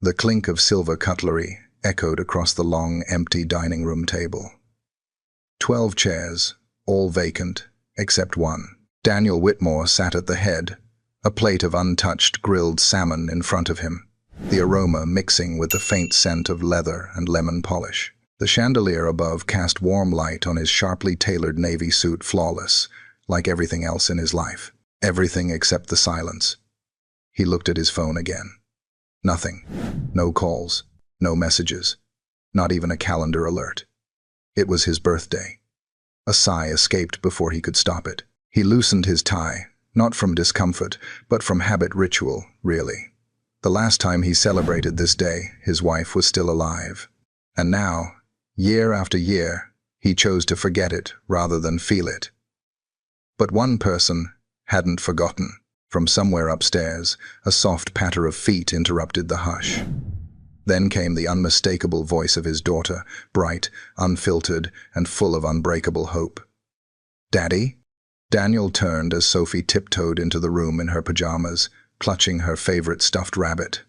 The clink of silver cutlery echoed across the long, empty dining room table. 12 chairs, all vacant, except one. Daniel Whitmore sat at the head, a plate of untouched grilled salmon in front of him, the aroma mixing with the faint scent of leather and lemon polish. The chandelier above cast warm light on his sharply tailored navy suit, flawless, like everything else in his life. Everything except the silence. He looked at his phone again. Nothing. No calls. No messages. Not even a calendar alert. It was his birthday. A sigh escaped before he could stop it. He loosened his tie, not from discomfort, but from habit, ritual, really. The last time he celebrated this day, his wife was still alive. And now, year after year, he chose to forget it rather than feel it. But one person hadn't forgotten. From somewhere upstairs, a soft patter of feet interrupted the hush. Then came the unmistakable voice of his daughter, bright, unfiltered, and full of unbreakable hope. "Daddy?" Daniel turned as Sophie tiptoed into the room in her pajamas, clutching her favorite stuffed rabbit.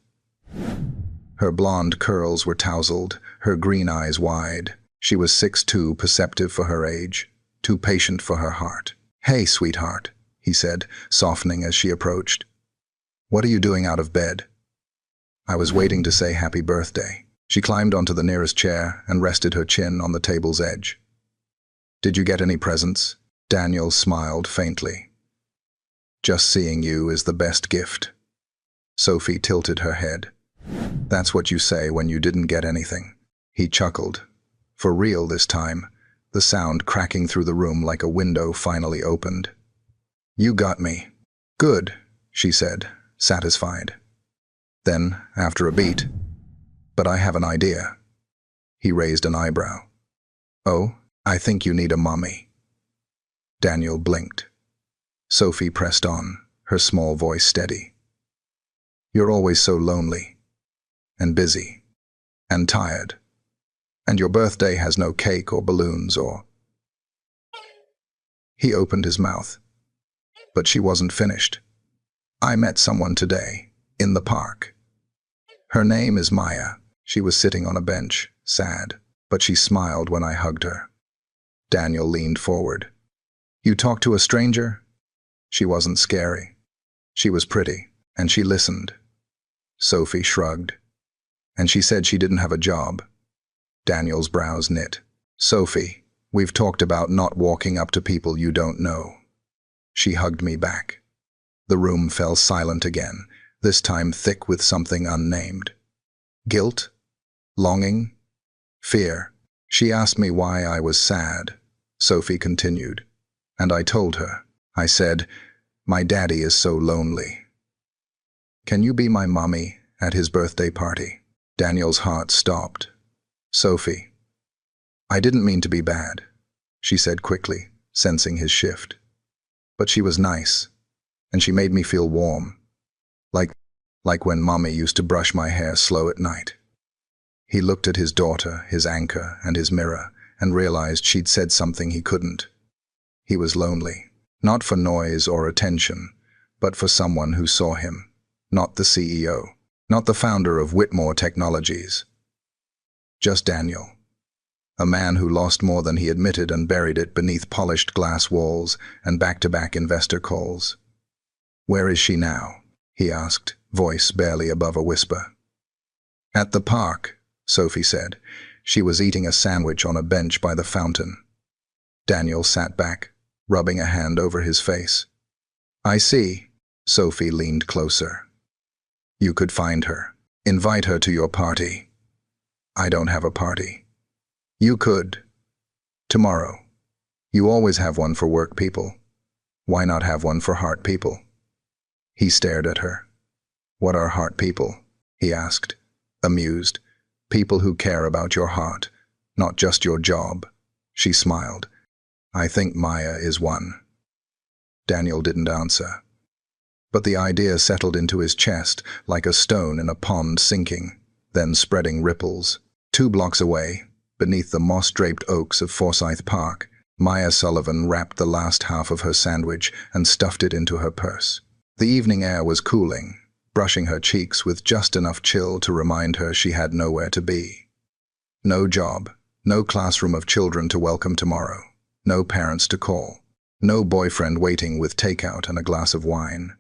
Her blonde curls were tousled, her green eyes wide. She was 6'2", perceptive for her age, too patient for her heart. "Hey, sweetheart," he said, softening as she approached. "What are you doing out of bed?" "I was waiting to say happy birthday." She climbed onto the nearest chair and rested her chin on the table's edge. "Did you get any presents?" Daniel smiled faintly. "Just seeing you is the best gift." Sophie tilted her head. "That's what you say when you didn't get anything." He chuckled. For real this time, the sound cracking through the room like a window finally opened. "You got me." "Good," she said, satisfied. Then, after a beat, "But I have an idea." He raised an eyebrow. "Oh, I think you need a mommy." Daniel blinked. Sophie pressed on, her small voice steady. "You're always so lonely, and busy, and tired, and your birthday has no cake or balloons or—" He opened his mouth, but she wasn't finished. "I met someone today, in the park. Her name is Maya." She was sitting on a bench, sad, but she smiled when I hugged her. Daniel leaned forward. "You talked to a stranger?" She wasn't scary. She was pretty, and she listened. Sophie shrugged. "And she said she didn't have a job." Daniel's brows knit. "Sophie, we've talked about not walking up to people you don't know." She hugged me back. The room fell silent again, this time thick with something unnamed. Guilt? Longing? Fear? She asked me why I was sad, Sophie continued. And I told her. I said, "My daddy is so lonely. Can you be my mommy at his birthday party?" Daniel's heart stopped. "Sophie, I didn't mean to be bad," she said quickly, sensing his shift. "But she was nice, and she made me feel warm. Like when mommy used to brush my hair slow at night." He looked at his daughter, his anchor, and his mirror, and realized she'd said something he couldn't. He was lonely, not for noise or attention, but for someone who saw him, not the CEO, not the founder of Whitmore Technologies. Just Daniel, a man who lost more than he admitted and buried it beneath polished glass walls and back-to-back investor calls. "Where is she now?" he asked, voice barely above a whisper. "At the park," Sophie said. She was eating a sandwich on a bench by the fountain. Daniel sat back, rubbing a hand over his face. "I see." Sophie leaned closer. "You could find her. Invite her to your party." "I don't have a party." "You could. Tomorrow. You always have one for work people. Why not have one for heart people?" He stared at her. "What are heart people?" he asked, amused. "People who care about your heart, not just your job." She smiled. "I think Maya is one." Daniel didn't answer. But the idea settled into his chest like a stone in a pond sinking, then spreading ripples. 2 blocks away, beneath the moss-draped oaks of Forsyth Park, Maya Sullivan wrapped the last half of her sandwich and stuffed it into her purse. The evening air was cooling, brushing her cheeks with just enough chill to remind her she had nowhere to be. No job, no classroom of children to welcome tomorrow, no parents to call, no boyfriend waiting with takeout and a glass of wine.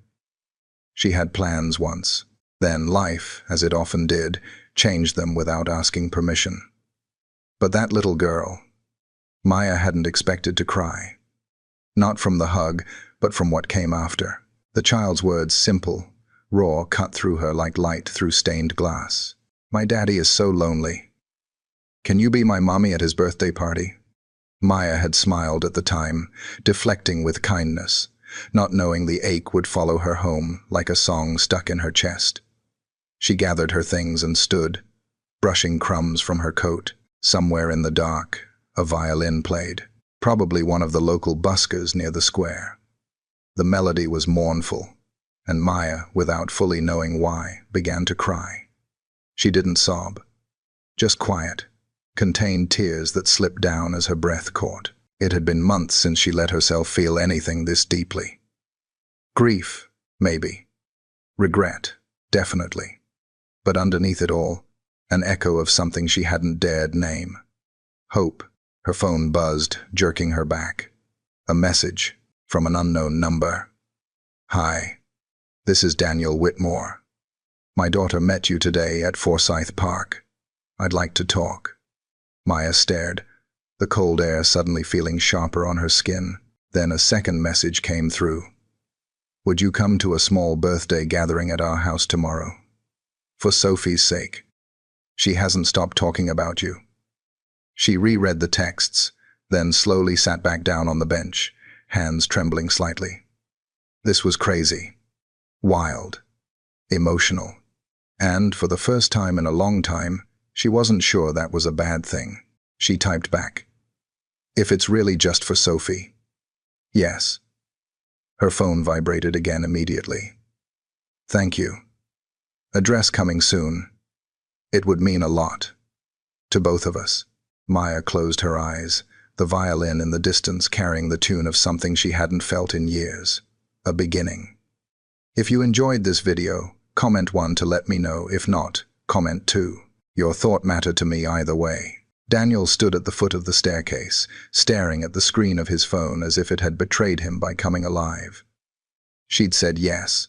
She had plans once. Then life, as it often did, changed them without asking permission. But that little girl, Maya hadn't expected to cry. Not from the hug, but from what came after. The child's words, simple, raw, cut through her like light through stained glass. "My daddy is so lonely. Can you be my mommy at his birthday party?" Maya had smiled at the time, deflecting with kindness, not knowing the ache would follow her home like a song stuck in her chest. She gathered her things and stood, brushing crumbs from her coat. Somewhere in the dark, a violin played, probably one of the local buskers near the square. The melody was mournful, and Maya, without fully knowing why, began to cry. She didn't sob, just quiet, contained tears that slipped down as her breath caught. It had been months since she let herself feel anything this deeply. Grief, maybe. Regret, definitely. But underneath it all, an echo of something she hadn't dared name. Hope. Her phone buzzed, jerking her back. A message from an unknown number. "Hi, this is Daniel Whitmore. My daughter met you today at Forsyth Park. I'd like to talk." Maya stared, the cold air suddenly feeling sharper on her skin. Then a second message came through. "Would you come to a small birthday gathering at our house tomorrow? For Sophie's sake. She hasn't stopped talking about you." She reread the texts, then slowly sat back down on the bench, hands trembling slightly. This was crazy, wild, emotional, and for the first time in a long time, she wasn't sure that was a bad thing. She typed back, "If it's really just for Sophie." "Yes." Her phone vibrated again immediately. "Thank you. Address coming soon. It would mean a lot. To both of us." Maya closed her eyes, the violin in the distance carrying the tune of something she hadn't felt in years. A beginning. If you enjoyed this video, comment 1 to let me know. If not, comment 2. Your thought mattered to me either way. Daniel stood at the foot of the staircase, staring at the screen of his phone as if it had betrayed him by coming alive. She'd said yes.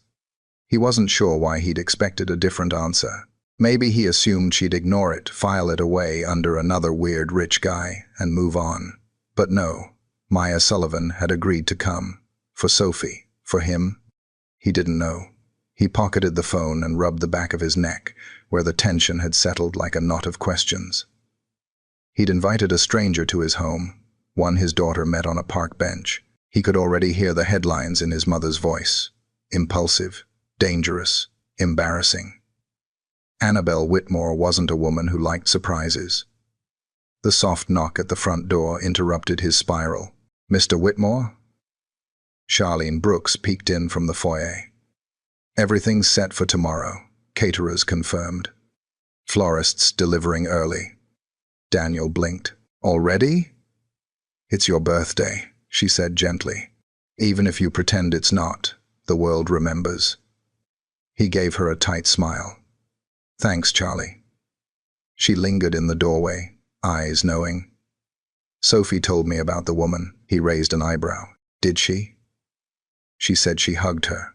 He wasn't sure why he'd expected a different answer. Maybe he assumed she'd ignore it, file it away under another weird rich guy, and move on. But no, Maya Sullivan had agreed to come. For Sophie. For him? He didn't know. He pocketed the phone and rubbed the back of his neck, where the tension had settled like a knot of questions. He'd invited a stranger to his home, one his daughter met on a park bench. He could already hear the headlines in his mother's voice. Impulsive, dangerous, embarrassing. Annabelle Whitmore wasn't a woman who liked surprises. The soft knock at the front door interrupted his spiral. "Mr. Whitmore?" Charlene Brooks peeked in from the foyer. "Everything's set for tomorrow," caterers confirmed. "Florists delivering early." Daniel blinked. "Already?" "It's your birthday," she said gently. "Even if you pretend it's not, the world remembers." He gave her a tight smile. "Thanks, Charlie." She lingered in the doorway, eyes knowing. "Sophie told me about the woman." He raised an eyebrow. "Did she?" She said she hugged her.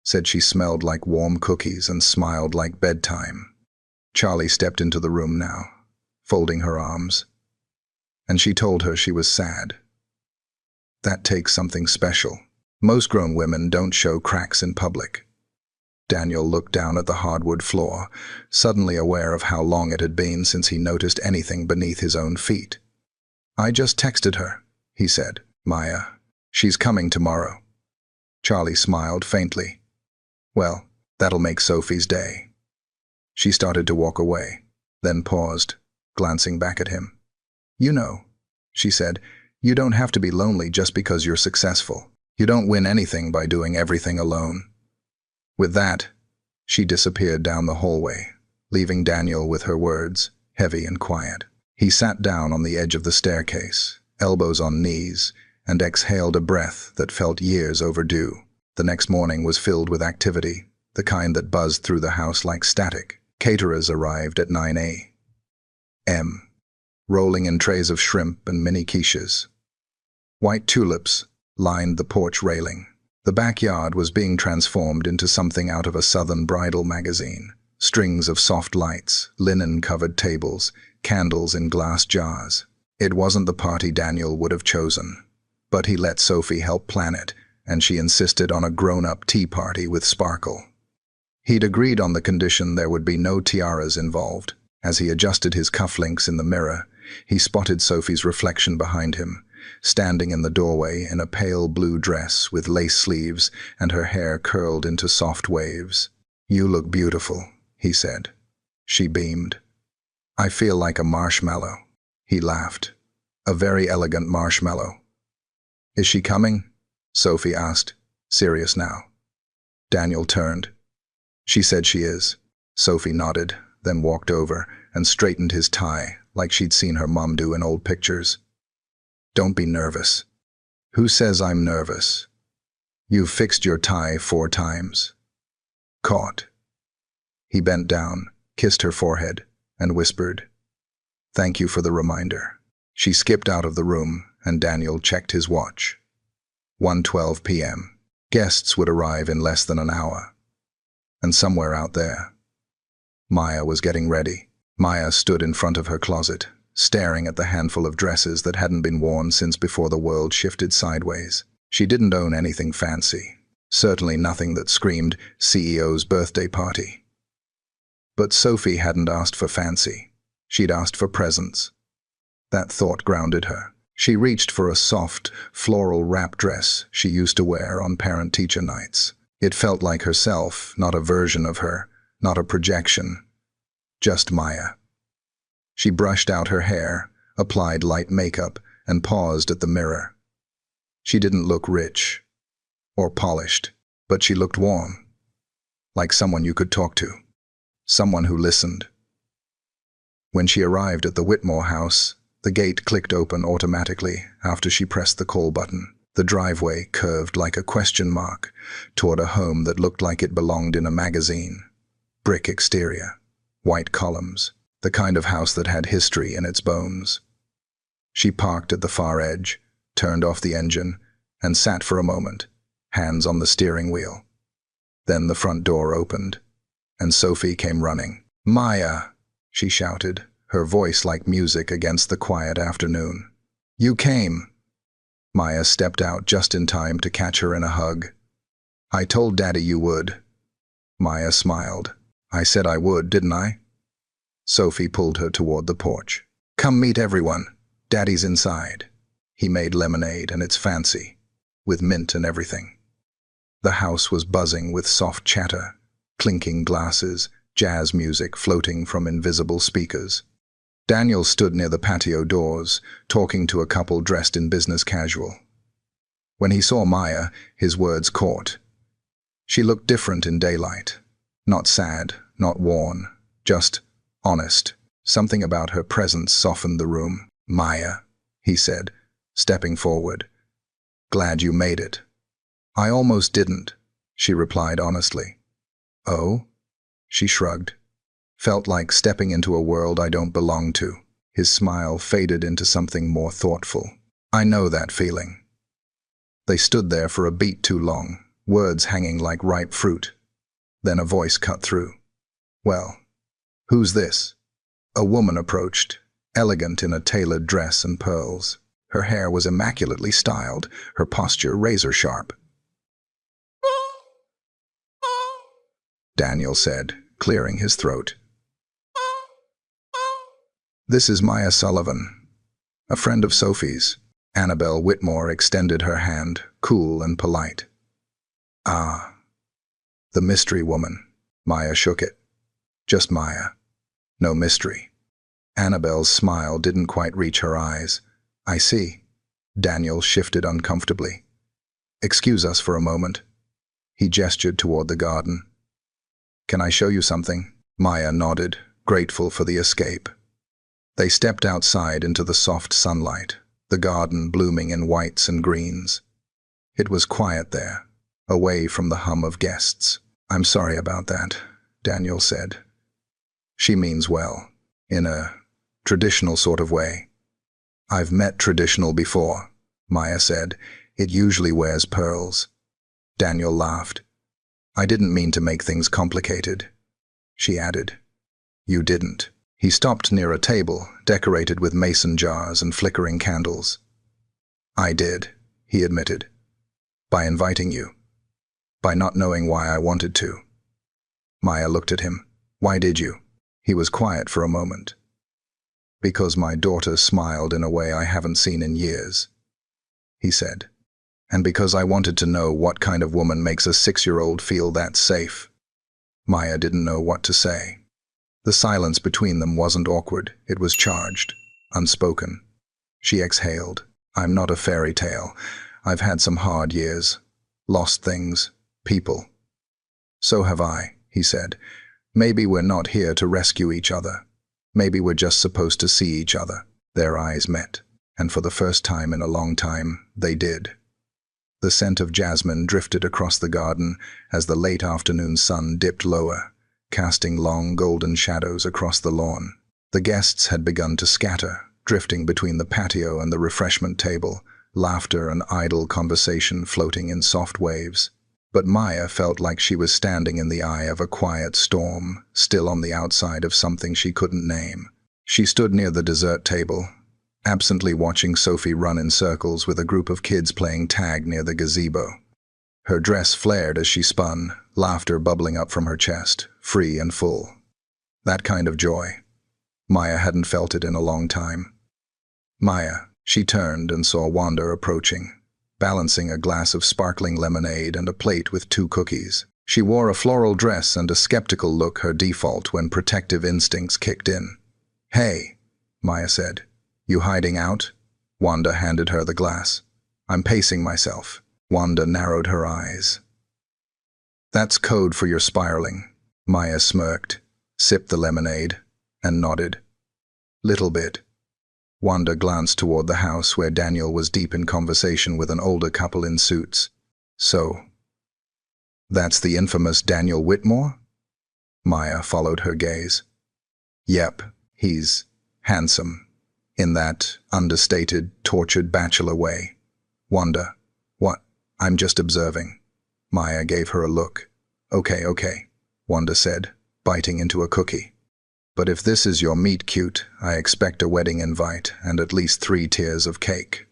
Said she smelled like warm cookies and smiled like bedtime. Charlie stepped into the room now, folding her arms. And she told her she was sad. That takes something special. Most grown women don't show cracks in public. Daniel looked down at the hardwood floor, suddenly aware of how long it had been since he noticed anything beneath his own feet. "I just texted her," he said. "Maya. She's coming tomorrow." Charlie smiled faintly. "Well, that'll make Sophie's day." She started to walk away, then paused, glancing back at him. "You know," she said, "you don't have to be lonely just because you're successful. You don't win anything by doing everything alone." With that, she disappeared down the hallway, leaving Daniel with her words, heavy and quiet. He sat down on the edge of the staircase, elbows on knees, and exhaled a breath that felt years overdue. The next morning was filled with activity. the kind that buzzed through the house like static. Caterers arrived at 9 a.m., rolling in trays of shrimp and mini quiches. White tulips lined the porch railing. The backyard was being transformed into something out of a southern bridal magazine. Strings of soft lights, linen-covered tables, candles in glass jars. It wasn't the party Daniel would have chosen, but he let Sophie help plan it, and she insisted on a grown-up tea party with sparkle. He'd agreed on the condition there would be no tiaras involved. As he adjusted his cufflinks in the mirror, he spotted Sophie's reflection behind him, standing in the doorway in a pale blue dress with lace sleeves and her hair curled into soft waves. "You look beautiful," he said. She beamed. "I feel like a marshmallow." He laughed. "A very elegant marshmallow." "Is she coming?" Sophie asked, serious now. Daniel turned. "She said she is." Sophie nodded, then walked over and straightened his tie like she'd seen her mom do in old pictures. "Don't be nervous." "Who says I'm nervous?" "You've fixed your tie 4 times. Caught." He bent down, kissed her forehead, and whispered, "Thank you for the reminder." She skipped out of the room, and Daniel checked his watch. 1:12 p.m. Guests would arrive in less than an hour. And somewhere out there, Maya was getting ready. Maya stood in front of her closet, staring at the handful of dresses that hadn't been worn since before the world shifted sideways. She didn't own anything fancy, certainly nothing that screamed CEO's birthday party. But Sophie hadn't asked for fancy. She'd asked for presents. That thought grounded her. She reached for a soft, floral wrap dress she used to wear on parent-teacher nights. It felt like herself, not a version of her, not a projection, just Maya. She brushed out her hair, applied light makeup, and paused at the mirror. She didn't look rich or polished, but she looked warm, like someone you could talk to, someone who listened. When she arrived at the Whitmore house, the gate clicked open automatically after she pressed the call button. The driveway curved like a question mark toward a home that looked like it belonged in a magazine. Brick exterior, white columns, the kind of house that had history in its bones. She parked at the far edge, turned off the engine, and sat for a moment, hands on the steering wheel. Then the front door opened, and Sophie came running. "Maya!" she shouted, her voice like music against the quiet afternoon. "You came!" Maya stepped out just in time to catch her in a hug. "I told Daddy you would." Maya smiled. "I said I would, didn't I?" Sophie pulled her toward the porch. "Come meet everyone. Daddy's inside." He made lemonade, and it's fancy, with mint and everything. The house was buzzing with soft chatter, clinking glasses, jazz music floating from invisible speakers. Daniel stood near the patio doors, talking to a couple dressed in business casual. When he saw Maya, his words caught. She looked different in daylight. Not sad, not worn, just honest. Something about her presence softened the room. "Maya," he said, stepping forward. "Glad you made it." "I almost didn't," she replied honestly. "Oh?" She shrugged. "Felt like stepping into a world I don't belong to." His smile faded into something more thoughtful. "I know that feeling." They stood there for a beat too long, words hanging like ripe fruit. Then a voice cut through. "Well, who's this?" A woman approached, elegant in a tailored dress and pearls. Her hair was immaculately styled, her posture razor-sharp. Daniel said, clearing his throat. "This is Maya Sullivan, a friend of Sophie's." Annabelle Whitmore extended her hand, cool and polite. "Ah, the mystery woman." Maya shook it. "Just Maya. No mystery." Annabelle's smile didn't quite reach her eyes. "I see." Daniel shifted uncomfortably. "Excuse us for a moment." He gestured toward the garden. "Can I show you something?" Maya nodded, grateful for the escape. They stepped outside into the soft sunlight, the garden blooming in whites and greens. It was quiet there, away from the hum of guests. I'm sorry about that, Daniel said. She means well, in a traditional sort of way. I've met traditional before, Maya said. It usually wears pearls. Daniel laughed. I didn't mean to make things complicated, she added. You didn't. He stopped near a table, decorated with mason jars and flickering candles. I did, he admitted. By inviting you. By not knowing why I wanted to. Maya looked at him. Why did you? He was quiet for a moment. Because my daughter smiled in a way I haven't seen in years, he said. And because I wanted to know what kind of woman makes a 6-year-old feel that safe. Maya didn't know what to say. The silence between them wasn't awkward, it was charged, unspoken. She exhaled. I'm not a fairy tale. I've had some hard years. Lost things. People. So have I, he said. Maybe we're not here to rescue each other. Maybe we're just supposed to see each other. Their eyes met, and for the first time in a long time, they did. The scent of jasmine drifted across the garden as the late afternoon sun dipped lower, casting long golden shadows across the lawn. The guests had begun to scatter, drifting between the patio and the refreshment table, laughter and idle conversation floating in soft waves. But Maya felt like she was standing in the eye of a quiet storm, still on the outside of something she couldn't name. She stood near the dessert table, absently watching Sophie run in circles with a group of kids playing tag near the gazebo. Her dress flared as she spun, laughter bubbling up from her chest, free and full. That kind of joy. Maya hadn't felt it in a long time. Maya, she turned and saw Wanda approaching, balancing a glass of sparkling lemonade and a plate with 2 cookies. She wore a floral dress and a skeptical look, her default when protective instincts kicked in. Hey, Maya said. You hiding out? Wanda handed her the glass. I'm pacing myself. Wanda narrowed her eyes. That's code for your spiraling. Maya smirked, sipped the lemonade, and nodded. Little bit. Wanda glanced toward the house where Daniel was deep in conversation with an older couple in suits. So, that's the infamous Daniel Whitmore? Maya followed her gaze. Yep, he's handsome, in that understated, tortured bachelor way. Wanda, what? I'm just observing. Maya gave her a look. Okay, Wanda said, biting into a cookie. But if this is your meet cute, I expect a wedding invite and at least 3 tiers of cake.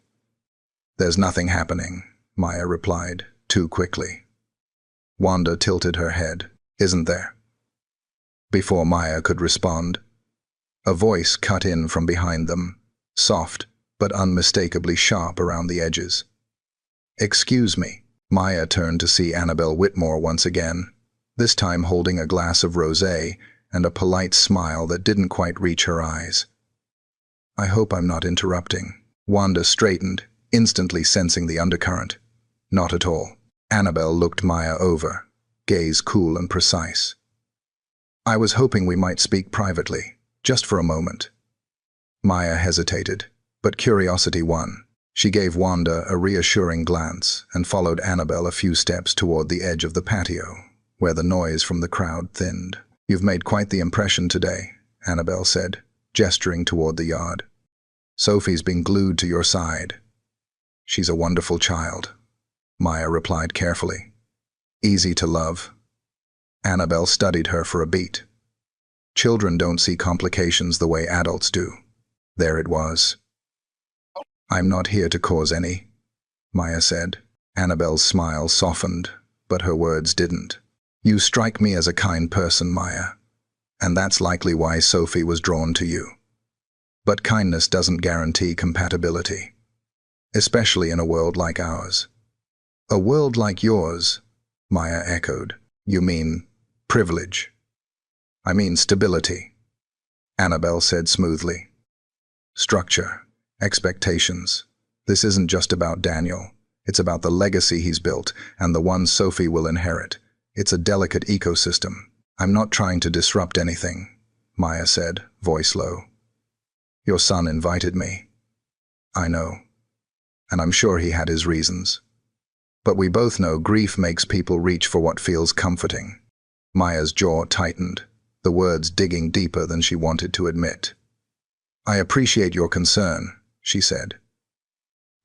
There's nothing happening, Maya replied, too quickly. Wanda tilted her head. Isn't there? Before Maya could respond, a voice cut in from behind them, soft but unmistakably sharp around the edges. Excuse me. Maya turned to see Annabelle Whitmore once again, this time holding a glass of rosé and a polite smile that didn't quite reach her eyes. I hope I'm not interrupting. Wanda straightened, instantly sensing the undercurrent. Not at all. Annabelle looked Maya over, gaze cool and precise. I was hoping we might speak privately, just for a moment. Maya hesitated, but curiosity won. She gave Wanda a reassuring glance and followed Annabelle a few steps toward the edge of the patio, where the noise from the crowd thinned. You've made quite the impression today, Annabelle said, gesturing toward the yard. Sophie's been glued to your side. She's a wonderful child, Maya replied carefully. Easy to love. Annabelle studied her for a beat. Children don't see complications the way adults do. There it was. I'm not here to cause any, Maya said. Annabelle's smile softened, but her words didn't. You strike me as a kind person, Maya, and that's likely why Sophie was drawn to you. But kindness doesn't guarantee compatibility, especially in a world like ours. A world like yours, Maya echoed. You mean privilege? I mean stability, Annabelle said smoothly. Structure, expectations. This isn't just about Daniel. It's about the legacy he's built and the one Sophie will inherit. It's a delicate ecosystem. I'm not trying to disrupt anything, Maya said, voice low. Your son invited me. I know, and I'm sure he had his reasons. But we both know grief makes people reach for what feels comforting. Maya's jaw tightened, the words digging deeper than she wanted to admit. "I appreciate your concern," she said.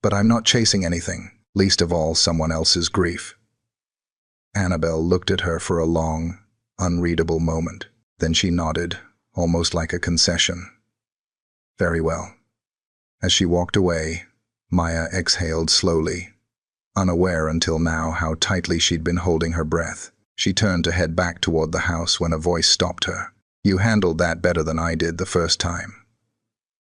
"But I'm not chasing anything, least of all someone else's grief." Annabelle looked at her for a long, unreadable moment. Then she nodded, almost like a concession. "Very well." As she walked away, Maya exhaled slowly, unaware until now how tightly she'd been holding her breath. She turned to head back toward the house when a voice stopped her. "You handled that better than I did the first time."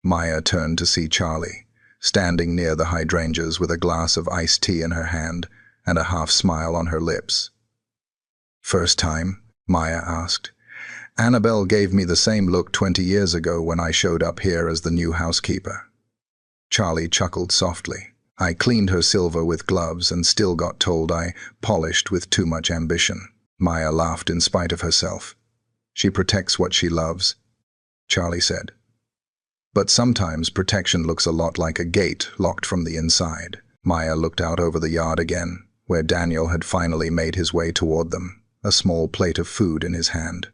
Maya turned to see Charlie, standing near the hydrangeas with a glass of iced tea in her hand and a half smile on her lips. "First time?" Maya asked. "Annabelle gave me the same look 20 years ago when I showed up here as the new housekeeper." Charlie chuckled softly. "I cleaned her silver with gloves and still got told I polished with too much ambition." Maya laughed in spite of herself. "She protects what she loves," Charlie said. "But sometimes protection looks a lot like a gate locked from the inside." Maya looked out over the yard again, where Daniel had finally made his way toward them, a small plate of food in his hand.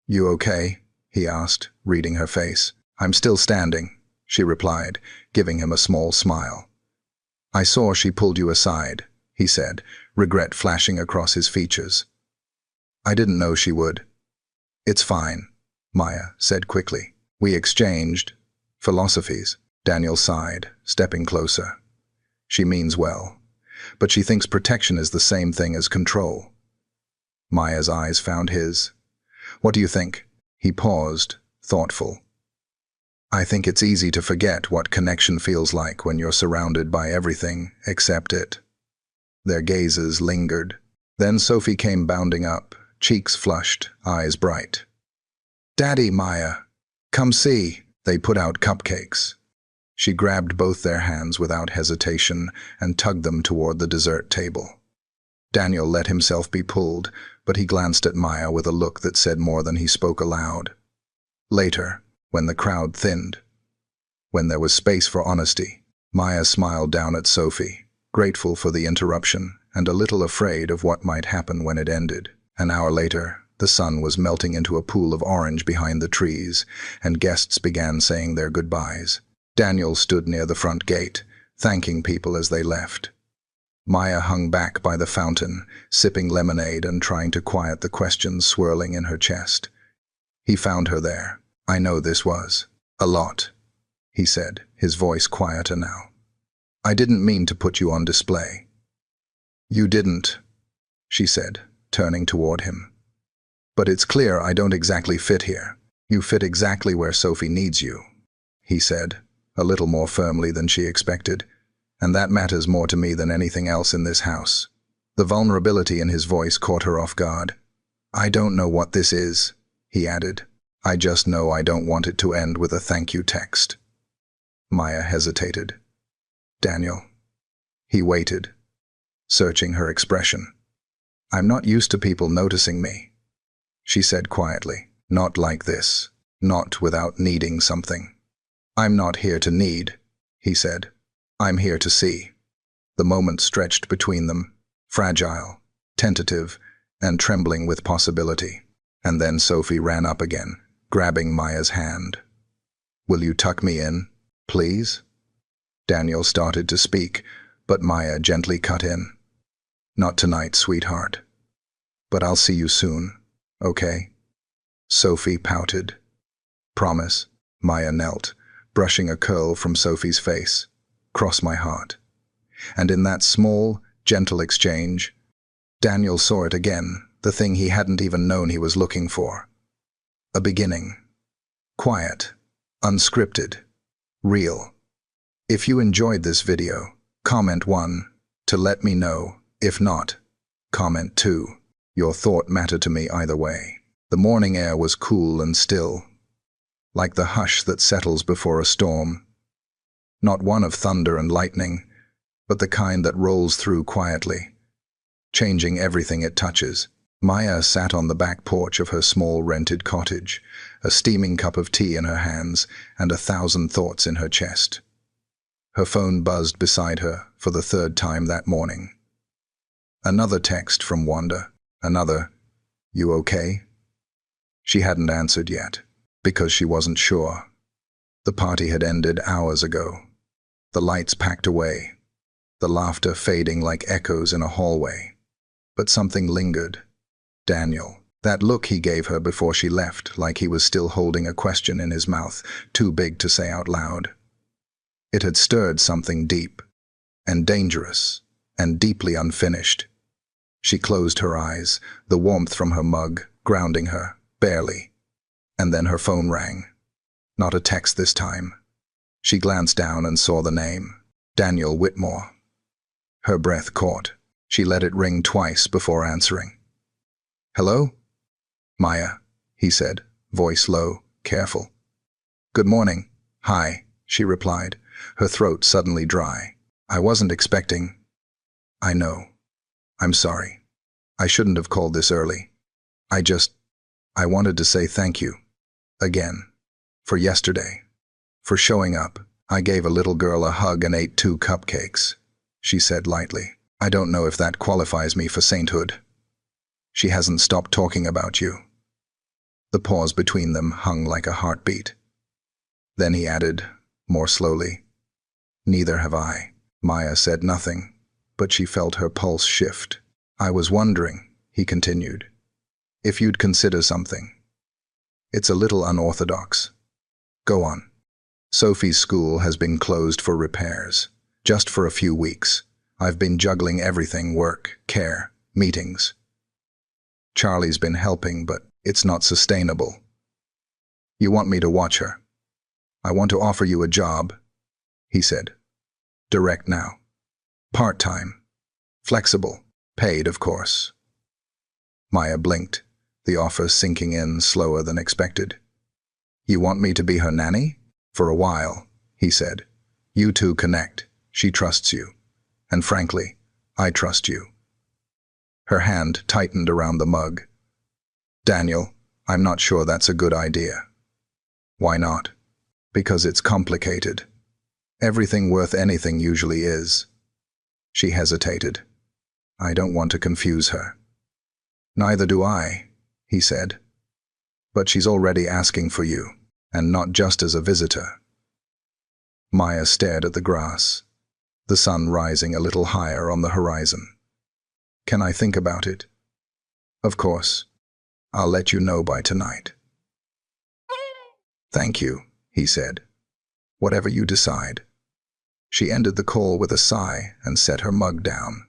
"You okay?" he asked, reading her face. "I'm still standing," she replied, giving him a small smile. "I saw she pulled you aside," he said, regret flashing across his features. "I didn't know she would." "It's fine," Maya said quickly. "We exchanged philosophies." Daniel sighed, stepping closer. "She means well, but she thinks protection is the same thing as control." Maya's eyes found his. "What do you think?" He paused, thoughtful. "I think it's easy to forget what connection feels like when you're surrounded by everything except it." Their gazes lingered. Then Sophie came bounding up, cheeks flushed, eyes bright. "Daddy, Maya, come see." They put out cupcakes. She grabbed both their hands without hesitation and tugged them toward the dessert table. Daniel let himself be pulled, but he glanced at Maya with a look that said more than he spoke aloud. Later, when the crowd thinned, when there was space for honesty, Maya smiled down at Sophie, grateful for the interruption and a little afraid of what might happen when it ended. An hour later, the sun was melting into a pool of orange behind the trees, and guests began saying their goodbyes. Daniel stood near the front gate, thanking people as they left. Maya hung back by the fountain, sipping lemonade and trying to quiet the questions swirling in her chest. He found her there. "I know this was a lot," he said, his voice quieter now. "I didn't mean to put you on display." "You didn't," she said, turning toward him. "But it's clear I don't exactly fit here." "You fit exactly where Sophie needs you," he said, a little more firmly than she expected, "and that matters more to me than anything else in this house." The vulnerability in his voice caught her off guard. "I don't know what this is," he added. "I just know I don't want it to end with a thank you text." Maya hesitated. "Daniel." He waited, searching her expression. "I'm not used to people noticing me," she said quietly. "Not like this. Not without needing something." "I'm not here to need," he said. "I'm here to see." The moment stretched between them, fragile, tentative, and trembling with possibility. And then Sophie ran up again, grabbing Maya's hand. "Will you tuck me in, please?" Daniel started to speak, but Maya gently cut in. "Not tonight, sweetheart. But I'll see you soon, okay?" Sophie pouted. "Promise." Maya knelt, brushing a curl from Sophie's face. "Cross my heart." And in that small, gentle exchange, Daniel saw it again, the thing he hadn't even known he was looking for. A beginning. Quiet, unscripted, real. If you enjoyed this video, comment 1 to let me know. If not, comment 2. Your thought mattered to me either way. The morning air was cool and still, like the hush that settles before a storm. Not one of thunder and lightning, but the kind that rolls through quietly, changing everything it touches. Maya sat on the back porch of her small rented cottage, a steaming cup of tea in her hands and 1,000 thoughts in her chest. Her phone buzzed beside her for the 3rd time that morning. Another text from Wanda, another, You okay? She hadn't answered yet, because she wasn't sure. The party had ended hours ago. The lights packed away, the laughter fading like echoes in a hallway. But something lingered. Daniel. That look he gave her before she left, like he was still holding a question in his mouth, too big to say out loud. It had stirred something deep, and dangerous, and deeply unfinished. She closed her eyes, the warmth from her mug grounding her, barely. And then her phone rang. Not a text this time. She glanced down and saw the name, Daniel Whitmore. Her breath caught. She let it ring twice before answering. Hello? Maya, he said, voice low, careful. Good morning. Hi, she replied, her throat suddenly dry. I wasn't expecting. I know. I'm sorry. I shouldn't have called this early. I wanted to say thank you. Again. For yesterday. For showing up. I gave a little girl a hug and ate 2 cupcakes. She said lightly. I don't know if that qualifies me for sainthood. She hasn't stopped talking about you. The pause between them hung like a heartbeat. Then he added, more slowly, Neither have I. Maya said nothing, but she felt her pulse shift. I was wondering, he continued, if you'd consider something. It's a little unorthodox. Go on. Sophie's school has been closed for repairs, just for a few weeks. I've been juggling everything, work, care, meetings. Charlie's been helping, but it's not sustainable. You want me to watch her? I want to offer you a job, he said. Direct now. Part-time. Flexible. Paid, of course. Maya blinked, the offer sinking in slower than expected. You want me to be her nanny? For a while, he said. You two connect. She trusts you. And frankly, I trust you. Her hand tightened around the mug. Daniel, I'm not sure that's a good idea. Why not? Because it's complicated. Everything worth anything usually is. She hesitated. I don't want to confuse her. Neither do I, he said. But she's already asking for you, and not just as a visitor. Maya stared at the grass, the sun rising a little higher on the horizon. Can I think about it? Of course. I'll let you know by tonight. Thank you, he said. Whatever you decide. She ended the call with a sigh and set her mug down.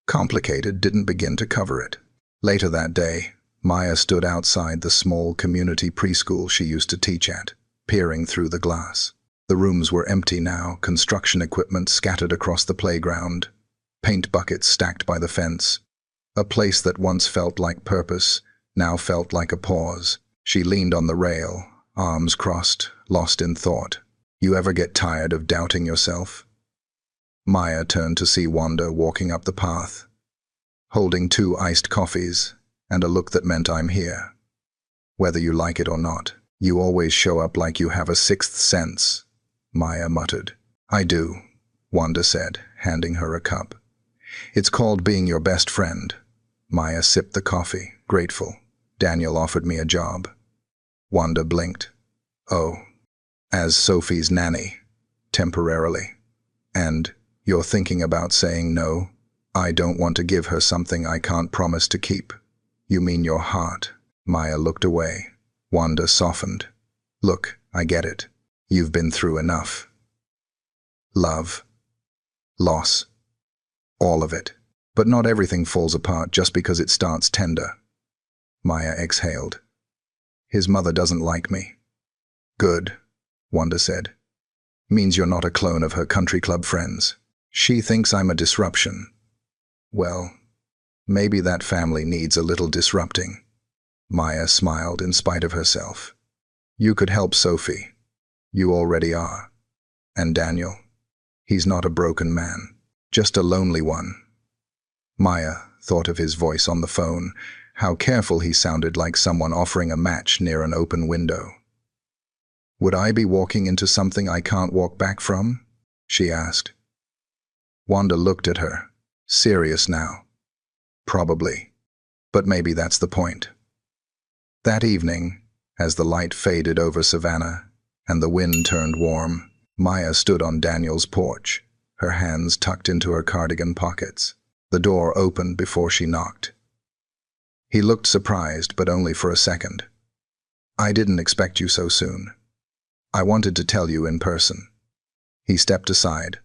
Complicated didn't begin to cover it. Later that day, Maya stood outside the small community preschool she used to teach at, peering through the glass. The rooms were empty now, construction equipment scattered across the playground, paint buckets stacked by the fence. A place that once felt like purpose now felt like a pause. She leaned on the rail, arms crossed, lost in thought. You ever get tired of doubting yourself? Maya turned to see Wanda walking up the path, holding 2 iced coffees and a look that meant I'm here. Whether you like it or not, you always show up like you have a 6th sense, Maya muttered. I do, Wanda said, handing her a cup. It's called being your best friend. Maya sipped the coffee, grateful. Daniel offered me a job. Wanda blinked. Oh, as Sophie's nanny, temporarily. And you're thinking about saying no? I don't want to give her something I can't promise to keep. You mean your heart? Maya looked away. Wanda softened. Look, I get it. You've been through enough. Love. Loss. All of it. But not everything falls apart just because it starts tender. Maya exhaled. His mother doesn't like me. Good, Wanda said. Means you're not a clone of her country club friends. She thinks I'm a disruption. Well, maybe that family needs a little disrupting. Maya smiled in spite of herself. You could help Sophie. You already are. And Daniel? He's not a broken man, just a lonely one. Maya thought of his voice on the phone, how careful he sounded, like someone offering a match near an open window. Would I be walking into something I can't walk back from? She asked. Wanda looked at her, serious now. Probably. But maybe that's the point. That evening, as the light faded over Savannah and the wind turned warm, Maya stood on Daniel's porch, her hands tucked into her cardigan pockets. The door opened before she knocked. He looked surprised, but only for a second. "I didn't expect you so soon. I wanted to tell you in person." He stepped aside,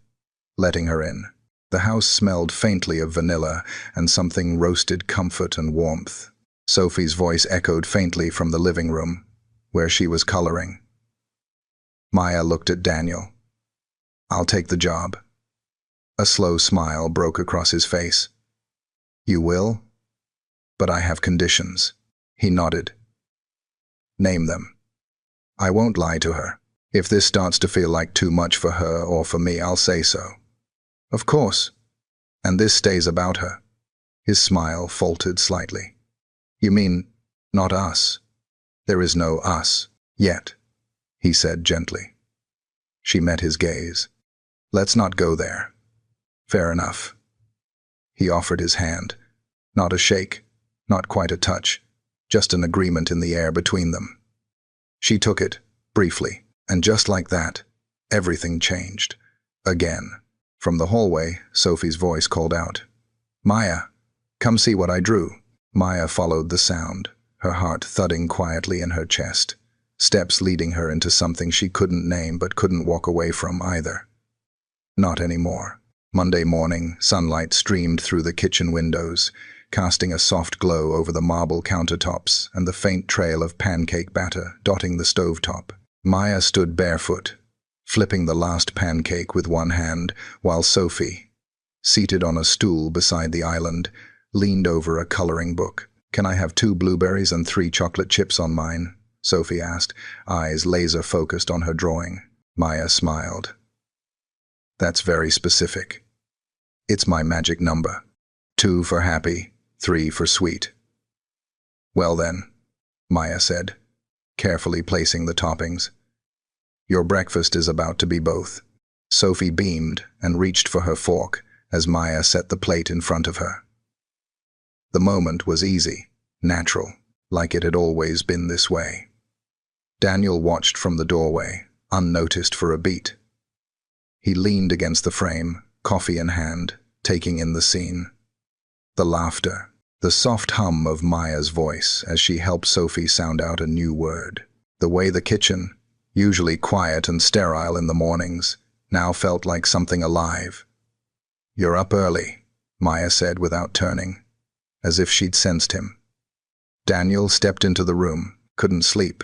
letting her in. The house smelled faintly of vanilla and something roasted comfort and warmth. Sophie's voice echoed faintly from the living room, where she was coloring. Maya looked at Daniel. "I'll take the job." A slow smile broke across his face. "You will? But I have conditions." He nodded. "Name them." "I won't lie to her. If this starts to feel like too much for her or for me, I'll say so." "Of course. And this stays about her." His smile faltered slightly. "You mean, not us?" "There is no us, yet," he said gently. She met his gaze. "Let's not go there." "Fair enough." He offered his hand. Not a shake, not quite a touch, just an agreement in the air between them. She took it, briefly, and just like that, everything changed. Again. From the hallway, Sophie's voice called out, "Maya, come see what I drew." Maya followed the sound, her heart thudding quietly in her chest, steps leading her into something she couldn't name but couldn't walk away from either. Not anymore. Monday morning, sunlight streamed through the kitchen windows, casting a soft glow over the marble countertops and the faint trail of pancake batter dotting the stovetop. Maya stood barefoot, flipping the last pancake with one hand, while Sophie, seated on a stool beside the island, leaned over a coloring book. "Can I have 2 blueberries and 3 chocolate chips on mine?" Sophie asked, eyes laser-focused on her drawing. Maya smiled. "That's very specific. It's my magic number. 2 for happy, 3 for sweet." "Well then," Maya said, carefully placing the toppings. "Your breakfast is about to be both." Sophie beamed and reached for her fork as Maya set the plate in front of her. The moment was easy, natural, like it had always been this way. Daniel watched from the doorway, unnoticed for a beat. He leaned against the frame, coffee in hand, taking in the scene. The laughter, the soft hum of Maya's voice as she helped Sophie sound out a new word. The way the kitchen, usually quiet and sterile in the mornings, now felt like something alive. "You're up early," Maya said without turning, as if she'd sensed him. Daniel stepped into the room, couldn't sleep.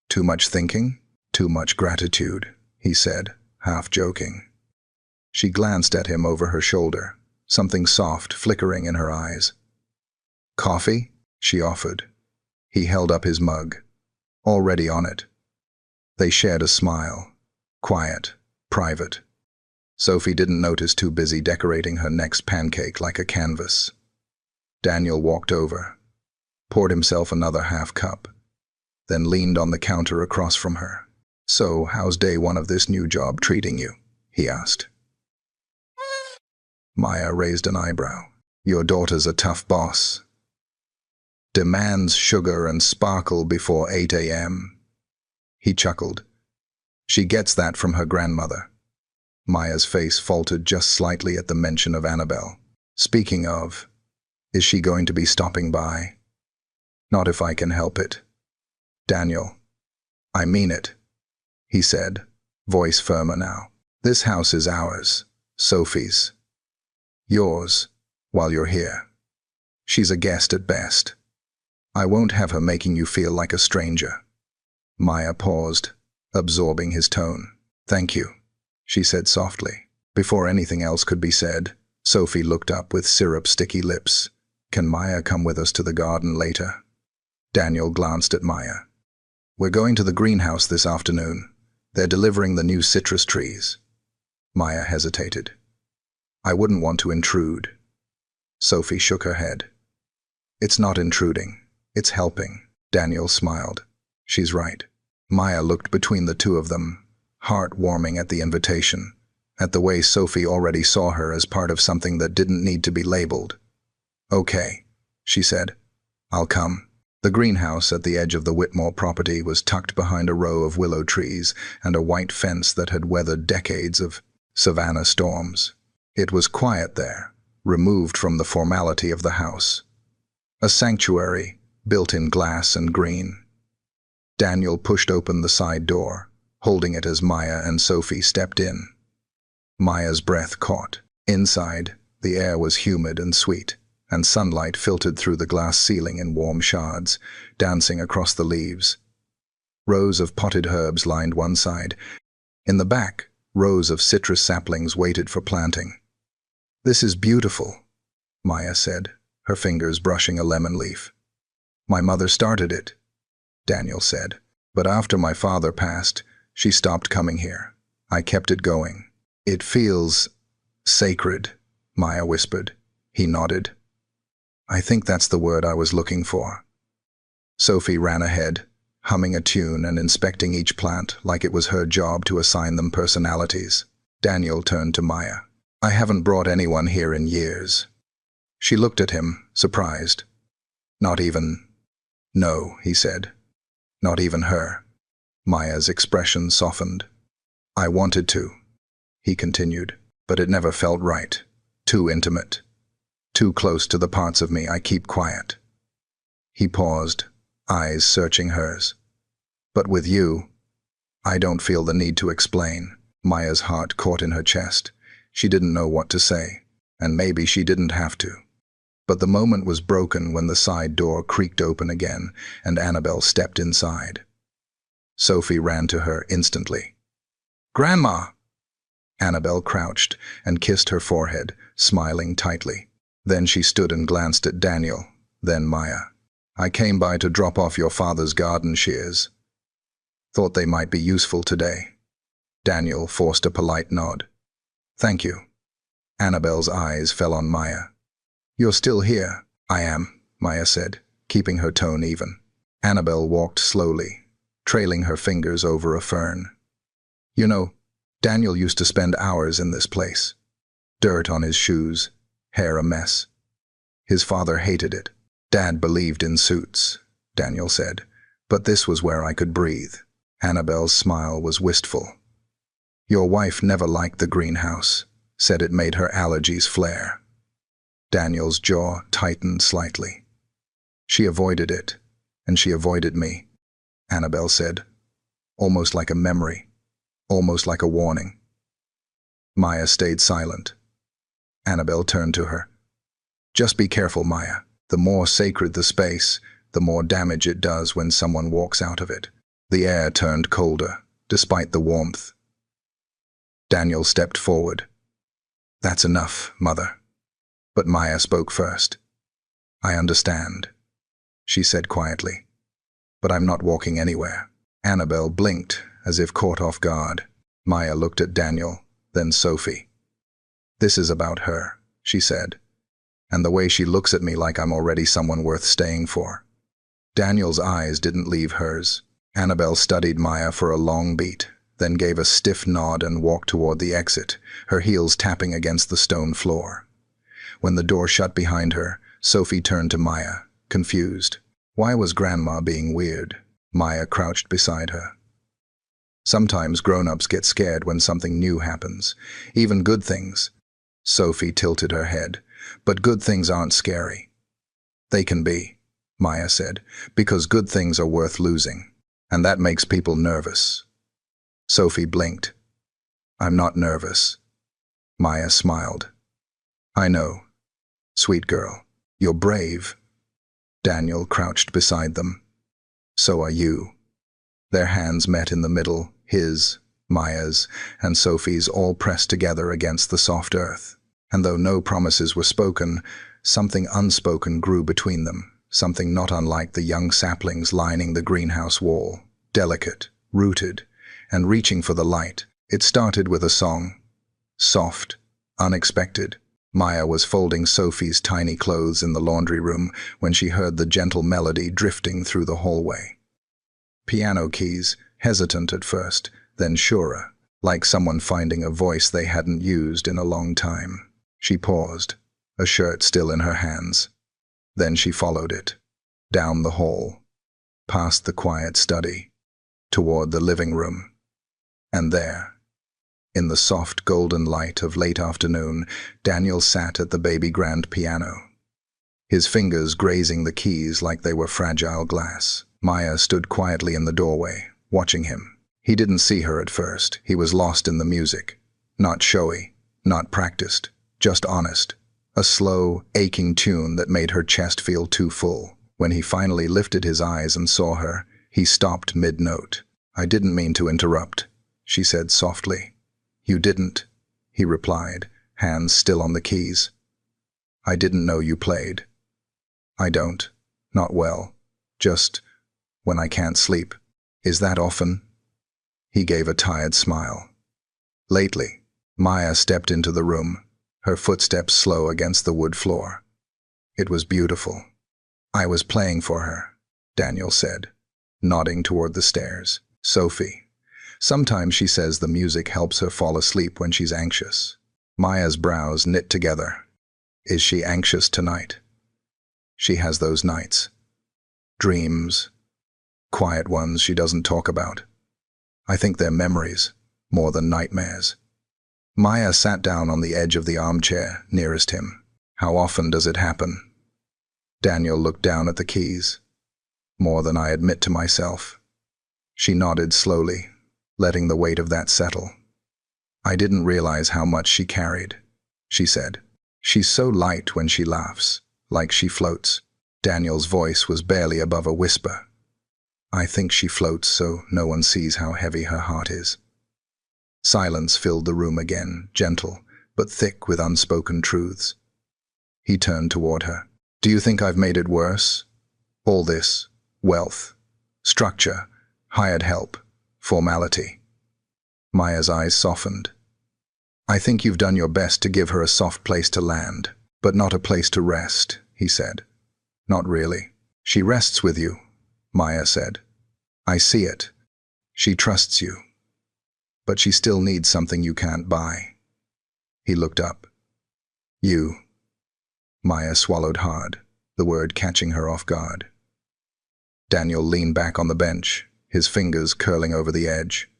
"Too much thinking? Too much gratitude," he said, half joking. She glanced at him over her shoulder, something soft flickering in her eyes. "Coffee?" she offered. He held up his mug, already on it. They shared a smile, quiet, private. Sophie didn't notice, too busy decorating her next pancake like a canvas. Daniel walked over, poured himself another half cup, then leaned on the counter across from her. "So, how's day 1 of this new job treating you?" he asked. Maya raised an eyebrow. "Your daughter's a tough boss. Demands sugar and sparkle before 8 a.m. He chuckled. "She gets that from her grandmother." Maya's face faltered just slightly at the mention of Annabelle. "Speaking of, is she going to be stopping by?" "Not if I can help it." "Daniel, I mean it," he said, voice firmer now. "This house is ours, Sophie's. Yours, while you're here. She's a guest at best. I won't have her making you feel like a stranger." Maya paused, absorbing his tone. "Thank you," she said softly. Before anything else could be said, Sophie looked up with syrup-sticky lips. "Can Maya come with us to the garden later?" Daniel glanced at Maya. "We're going to the greenhouse this afternoon. They're delivering the new citrus trees." Maya hesitated. "I wouldn't want to intrude." Sophie shook her head. "It's not intruding. It's helping." Daniel smiled. "She's right." Maya looked between the two of them, heart warming at the invitation, at the way Sophie already saw her as part of something that didn't need to be labeled. "Okay," she said. I'll come. The greenhouse at the edge of the Whitmore property was tucked behind a row of willow trees and a white fence that had weathered decades of Savannah storms. It was quiet there, removed from the formality of the house. A sanctuary, built in glass and green. Daniel pushed open the side door, holding it as Maya and Sophie stepped in. Maya's breath caught. Inside, the air was humid and sweet, and sunlight filtered through the glass ceiling in warm shards, dancing across the leaves. Rows of potted herbs lined one side. In the back, rows of citrus saplings waited for planting. "This is beautiful," Maya said, her fingers brushing a lemon leaf. "My mother started it," Daniel said. "But after my father passed, she stopped coming here. I kept it going." "It feels sacred," Maya whispered. He nodded. "I think that's the word I was looking for." Sophie ran ahead, humming a tune and inspecting each plant like it was her job to assign them personalities. Daniel turned to Maya. "I haven't brought anyone here in years." She looked at him, surprised. "Not even—" "No," he said. "Not even her." Maya's expression softened. "I wanted to," he continued, "but it never felt right. Too intimate. Too close to the parts of me I keep quiet." He paused, eyes searching hers. "But with you, I don't feel the need to explain." Maya's heart caught in her chest. She didn't know what to say, and maybe she didn't have to. But the moment was broken when the side door creaked open again and Annabelle stepped inside. Sophie ran to her instantly. "Grandma!" Annabelle crouched and kissed her forehead, smiling tightly. Then she stood and glanced at Daniel, then Maya. "I came by to drop off your father's garden shears. Thought they might be useful today." Daniel forced a polite nod. "Thank you." Annabelle's eyes fell on Maya. "You're still here?" "I am," Maya said, keeping her tone even. Annabelle walked slowly, trailing her fingers over a fern. "You know, Daniel used to spend hours in this place. Dirt on his shoes, hair a mess. His father hated it. Dad believed in suits," Daniel said, "but this was where I could breathe." Annabelle's smile was wistful. "Your wife never liked the greenhouse, said it made her allergies flare." Daniel's jaw tightened slightly. "She avoided it, and she avoided me," Annabelle said, almost like a memory, almost like a warning. Maya stayed silent. Annabelle turned to her. "Just be careful, Maya. The more sacred the space, the more damage it does when someone walks out of it." The air turned colder, despite the warmth. Daniel stepped forward. "That's enough, Mother." But Maya spoke first. "I understand," she said quietly. "But I'm not walking anywhere." Annabelle blinked, as if caught off guard. Maya looked at Daniel, then Sophie. "This is about her," she said, "and the way she looks at me like I'm already someone worth staying for." Daniel's eyes didn't leave hers. Annabelle studied Maya for a long beat, then gave a stiff nod and walked toward the exit, her heels tapping against the stone floor. When the door shut behind her, Sophie turned to Maya, confused. Why was Grandma being weird? Maya crouched beside her. "Sometimes grown-ups get scared when something new happens, even good things." Sophie tilted her head. "But good things aren't scary." "They can be," Maya said, "because good things are worth losing, and that makes people nervous." Sophie blinked. "I'm not nervous." Maya smiled. "I know. Sweet girl. You're brave." Daniel crouched beside them. "So are you." Their hands met in the middle, his, Maya's, and Sophie's, all pressed together against the soft earth. And though no promises were spoken, something unspoken grew between them, something not unlike the young saplings lining the greenhouse wall, delicate, rooted, and reaching for the light. It started with a song. Soft, unexpected. Maya was folding Sophie's tiny clothes in the laundry room when she heard the gentle melody drifting through the hallway. Piano keys, hesitant at first, then surer, like someone finding a voice they hadn't used in a long time. She paused, a shirt still in her hands. Then she followed it, down the hall, past the quiet study, toward the living room. And there, in the soft golden light of late afternoon, Daniel sat at the baby grand piano, his fingers grazing the keys like they were fragile glass. Maya stood quietly in the doorway, watching him. He didn't see her at first. He was lost in the music. Not showy, not practiced, just honest. A slow, aching tune that made her chest feel too full. When he finally lifted his eyes and saw her, he stopped mid-note. "I didn't mean to interrupt," she said softly. "You didn't," he replied, hands still on the keys. "I didn't know you played." "I don't. Not well. Just when I can't sleep." "Is that often?" He gave a tired smile. "Lately." Maya stepped into the room, her footsteps slow against the wood floor. "It was beautiful." "I was playing for her," Daniel said, nodding toward the stairs. "Sophie. Sometimes she says the music helps her fall asleep when she's anxious." Maya's brows knit together. "Is she anxious tonight?" "She has those nights. Dreams. Quiet ones she doesn't talk about. I think they're memories, more than nightmares." Maya sat down on the edge of the armchair nearest him. "How often does it happen?" Daniel looked down at the keys. "More than I admit to myself." She nodded slowly, letting the weight of that settle. "I didn't realize how much she carried," she said. "She's so light when she laughs, like she floats." Daniel's voice was barely above a whisper. "I think she floats so no one sees how heavy her heart is." Silence filled the room again, gentle, but thick with unspoken truths. He turned toward her. "Do you think I've made it worse? All this, wealth, structure, hired help, formality." Maya's eyes softened. "I think you've done your best to give her a soft place to land, but not a place to rest," he said. "Not really." "She rests with you," Maya said. "I see it. She trusts you. But she still needs something you can't buy." He looked up. "You." Maya swallowed hard, the word catching her off guard. Daniel leaned back on the bench, his fingers curling over the edge.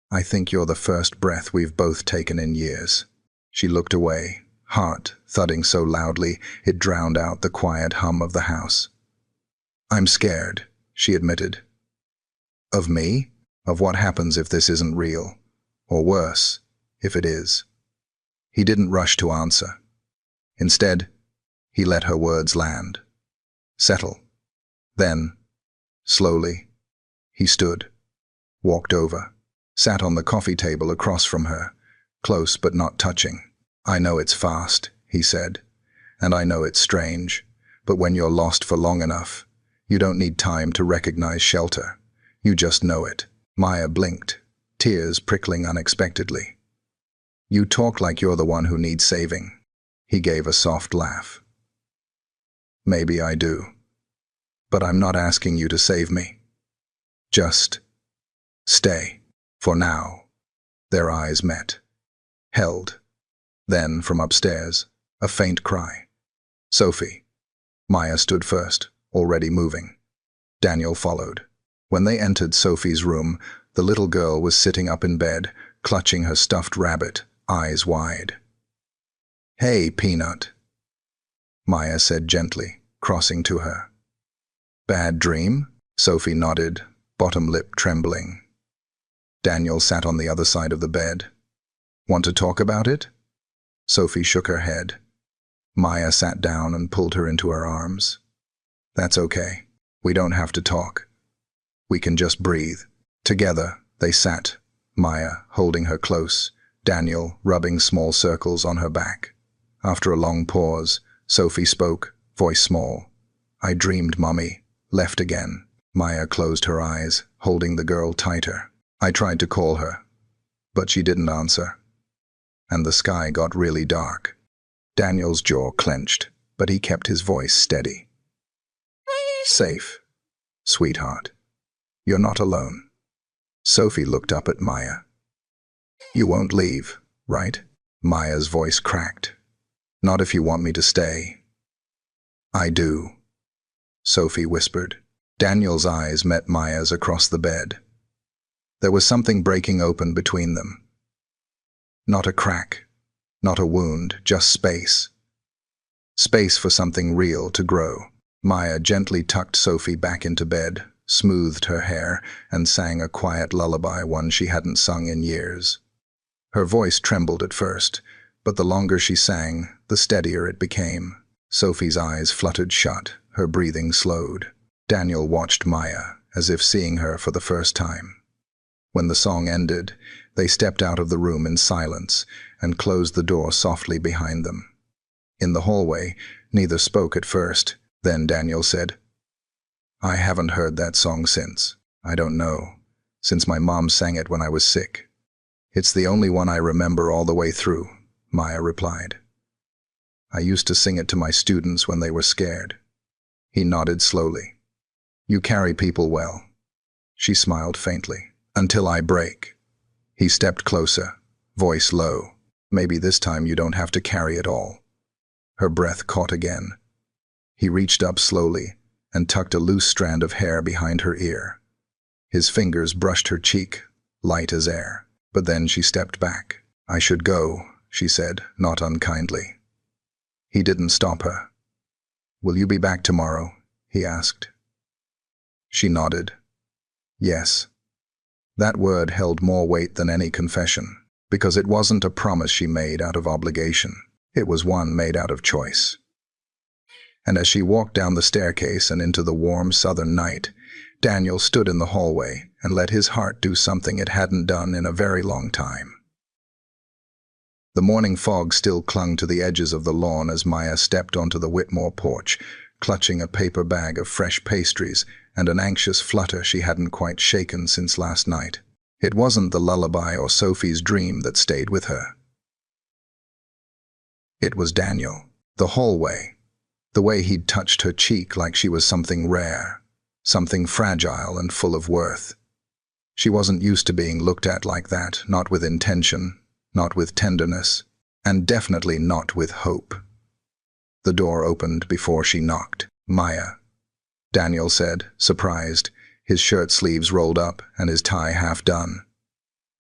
"I think you're the first breath we've both taken in years." She looked away, heart thudding so loudly it drowned out the quiet hum of the house. "I'm scared," she admitted. "Of me? Of what happens if this isn't real? Or worse, if it is?" He didn't rush to answer. Instead, he let her words land. Settle. Then, slowly, he stood, walked over, sat on the coffee table across from her, close but not touching. "I know it's fast," he said, "and I know it's strange, but when you're lost for long enough, you don't need time to recognize shelter. You just know it." Maya blinked, tears prickling unexpectedly. "You talk like you're the one who needs saving." He gave a soft laugh. "Maybe I do. But I'm not asking you to save me. Just stay. For now." Their eyes met, held. Then, from upstairs, a faint cry. "Sophie." Maya stood first, already moving. Daniel followed. When they entered Sophie's room, the little girl was sitting up in bed, clutching her stuffed rabbit, eyes wide. "Hey, Peanut," Maya said gently, crossing to her. "Bad dream?" Sophie nodded, bottom lip trembling. Daniel sat on the other side of the bed. "Want to talk about it?" Sophie shook her head. Maya sat down and pulled her into her arms. "That's okay. We don't have to talk. We can just breathe." Together, they sat, Maya holding her close, Daniel rubbing small circles on her back. After a long pause, Sophie spoke, voice small. "I dreamed Mommy left again." Maya closed her eyes, holding the girl tighter. "I tried to call her, but she didn't answer. And the sky got really dark." Daniel's jaw clenched, but he kept his voice steady. "Safe, sweetheart. You're not alone." Sophie looked up at Maya. "You won't leave, right?" Maya's voice cracked. "Not if you want me to stay." I do, Sophie whispered. Daniel's eyes met Maya's across the bed. There was something breaking open between them. Not a crack, not a wound, just space. Space for something real to grow. Maya gently tucked Sophie back into bed, smoothed her hair, and sang a quiet lullaby, one she hadn't sung in years. Her voice trembled at first, but the longer she sang, the steadier it became. Sophie's eyes fluttered shut, her breathing slowed. Daniel watched Maya, as if seeing her for the first time. When the song ended, they stepped out of the room in silence and closed the door softly behind them. In the hallway, neither spoke at first. Then Daniel said, "I haven't heard that song since. I don't know. Since my mom sang it when I was sick." "It's the only one I remember all the way through," Maya replied. "I used to sing it to my students when they were scared." He nodded slowly. "You carry people well." She smiled faintly. "Until I break." He stepped closer, voice low. "Maybe this time you don't have to carry it all." Her breath caught again. He reached up slowly and tucked a loose strand of hair behind her ear. His fingers brushed her cheek, light as air. But then she stepped back. "I should go," she said, not unkindly. He didn't stop her. "Will you be back tomorrow?" he asked. She nodded. Yes. That word held more weight than any confession, because it wasn't a promise she made out of obligation. It was one made out of choice. And as she walked down the staircase and into the warm southern night, Daniel stood in the hallway and let his heart do something it hadn't done in a very long time. The morning fog still clung to the edges of the lawn as Maya stepped onto the Whitmore porch, clutching a paper bag of fresh pastries and an anxious flutter she hadn't quite shaken since last night. It wasn't the lullaby or Sophie's dream that stayed with her. It was Daniel. The hallway. The way he'd touched her cheek like she was something rare, something fragile and full of worth. She wasn't used to being looked at like that, not with intention, not with tenderness, and definitely not with hope. The door opened before she knocked. "Maya," Daniel said, surprised, his shirt sleeves rolled up and his tie half done.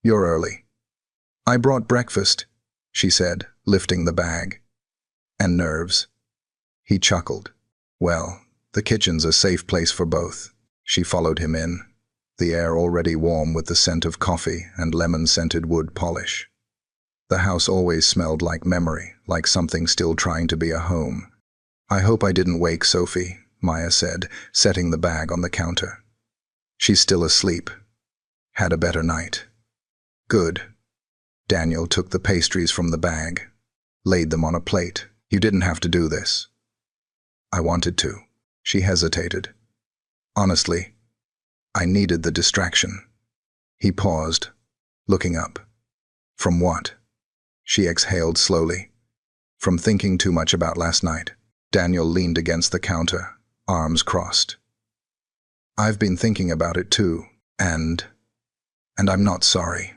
"You're early." "I brought breakfast," she said, lifting the bag. "And nerves." He chuckled. "Well, the kitchen's a safe place for both." She followed him in, the air already warm with the scent of coffee and lemon-scented wood polish. The house always smelled like memory, like something still trying to be a home. "I hope I didn't wake Sophie," Maya said, setting the bag on the counter. "She's still asleep. Had a better night." "Good." Daniel took the pastries from the bag, laid them on a plate. "You didn't have to do this." "I wanted to." She hesitated. "Honestly, I needed the distraction." He paused, looking up. "From what?" She exhaled slowly. "From thinking too much about last night." Daniel leaned against the counter, arms crossed. "I've been thinking about it too, and I'm not sorry."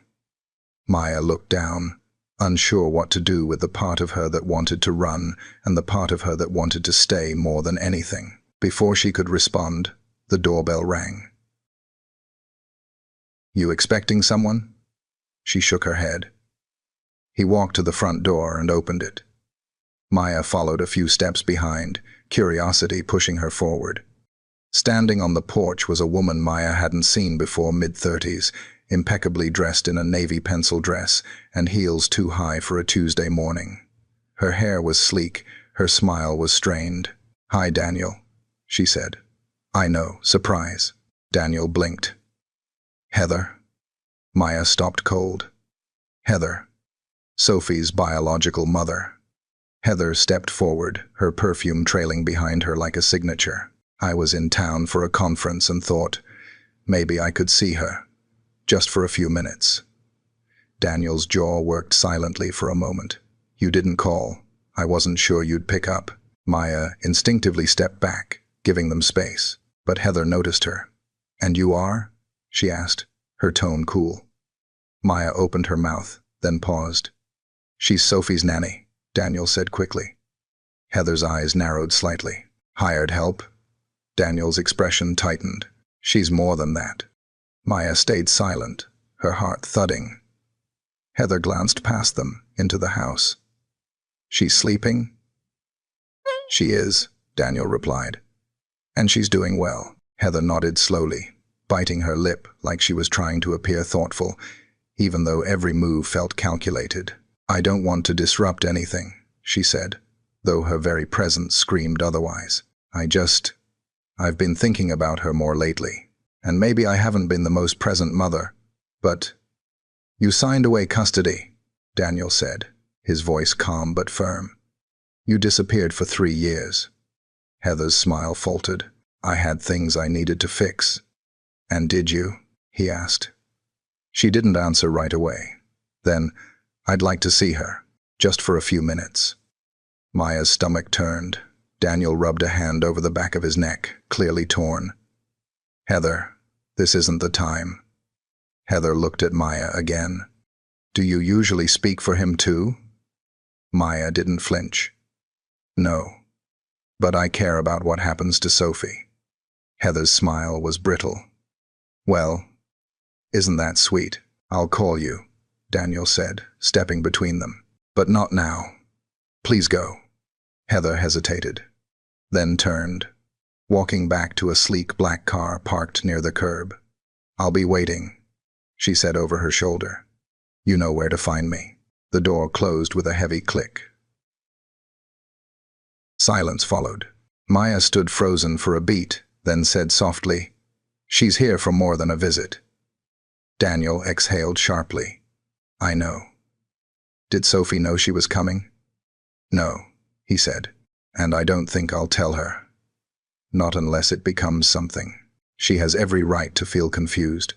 Maya looked down, unsure what to do with the part of her that wanted to run and the part of her that wanted to stay more than anything. Before she could respond, the doorbell rang. "You expecting someone?" She shook her head. He walked to the front door and opened it. Maya followed a few steps behind, curiosity pushing her forward. Standing on the porch was a woman Maya hadn't seen before, mid-30s, impeccably dressed in a navy pencil dress and heels too high for a Tuesday morning. Her hair was sleek, her smile was strained. "Hi, Daniel," she said. "I know, surprise." Daniel blinked. "Heather?" Maya stopped cold. Heather, Sophie's biological mother. Heather stepped forward, her perfume trailing behind her like a signature. "I was in town for a conference and thought maybe I could see her, just for a few minutes." Daniel's jaw worked silently for a moment. "You didn't call. I wasn't sure you'd pick up." Maya instinctively stepped back, giving them space, but Heather noticed her. "And you are?" she asked, her tone cool. Maya opened her mouth, then paused. "She's Sophie's nanny," Daniel said quickly. Heather's eyes narrowed slightly. Hired help? Daniel's expression tightened. She's more than that. Maya stayed silent, her heart thudding. Heather glanced past them, into the house. She's sleeping? She is, Daniel replied. And she's doing well. Heather nodded slowly, biting her lip like she was trying to appear thoughtful, even though every move felt calculated. I don't want to disrupt anything, she said, though her very presence screamed otherwise. I've been thinking about her more lately, and maybe I haven't been the most present mother, but… You signed away custody, Daniel said, his voice calm but firm. You disappeared for 3 years. Heather's smile faltered. I had things I needed to fix. And did you? He asked. She didn't answer right away. Then, I'd like to see her, just for a few minutes. Maya's stomach turned. Daniel rubbed a hand over the back of his neck, clearly torn. Heather, this isn't the time. Heather looked at Maya again. Do you usually speak for him too? Maya didn't flinch. No. But I care about what happens to Sophie. Heather's smile was brittle. Well, isn't that sweet? I'll call you, Daniel said, stepping between them. But not now. Please go. Heather hesitated, then turned, walking back to a sleek black car parked near the curb. I'll be waiting, she said over her shoulder. You know where to find me. The door closed with a heavy click. Silence followed. Maya stood frozen for a beat, then said softly, She's here for more than a visit. Daniel exhaled sharply. I know. Did Sophie know she was coming? No, he said, and I don't think I'll tell her. Not unless it becomes something. She has every right to feel confused,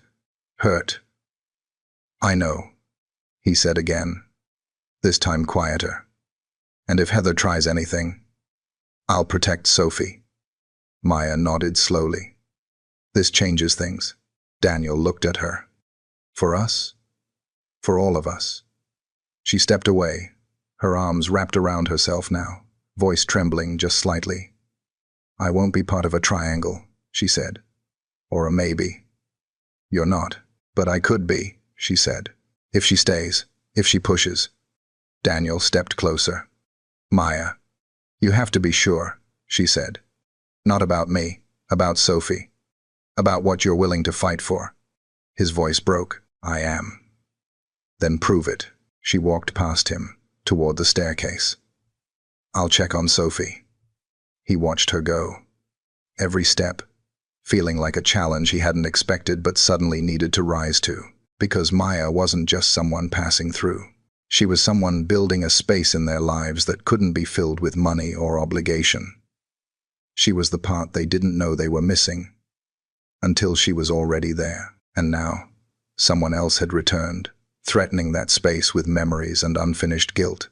hurt. I know, he said again, this time quieter. And if Heather tries anything, I'll protect Sophie. Maya nodded slowly. This changes things. Daniel looked at her. For us? For all of us. She stepped away, her arms wrapped around herself now, voice trembling just slightly. I won't be part of a triangle, she said. Or a maybe. You're not. But I could be, she said. If she stays, if she pushes. Daniel stepped closer. Maya, you have to be sure, she said. Not about me, about Sophie. About what you're willing to fight for. His voice broke. I am. Then prove it. She walked past him, toward the staircase. I'll check on Sophie. He watched her go. Every step, feeling like a challenge he hadn't expected but suddenly needed to rise to. Because Maya wasn't just someone passing through. She was someone building a space in their lives that couldn't be filled with money or obligation. She was the part they didn't know they were missing. Until she was already there. And now, someone else had returned, threatening that space with memories and unfinished guilt.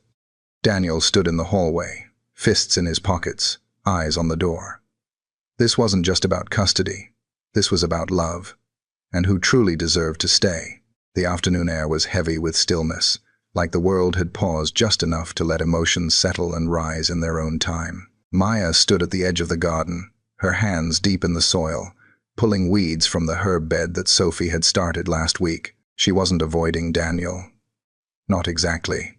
Daniel stood in the hallway, fists in his pockets, eyes on the door. This wasn't just about custody. This was about love, and who truly deserved to stay. The afternoon air was heavy with stillness, like the world had paused just enough to let emotions settle and rise in their own time. Maya stood at the edge of the garden, her hands deep in the soil, pulling weeds from the herb bed that Sophie had started last week. She wasn't avoiding Daniel. Not exactly.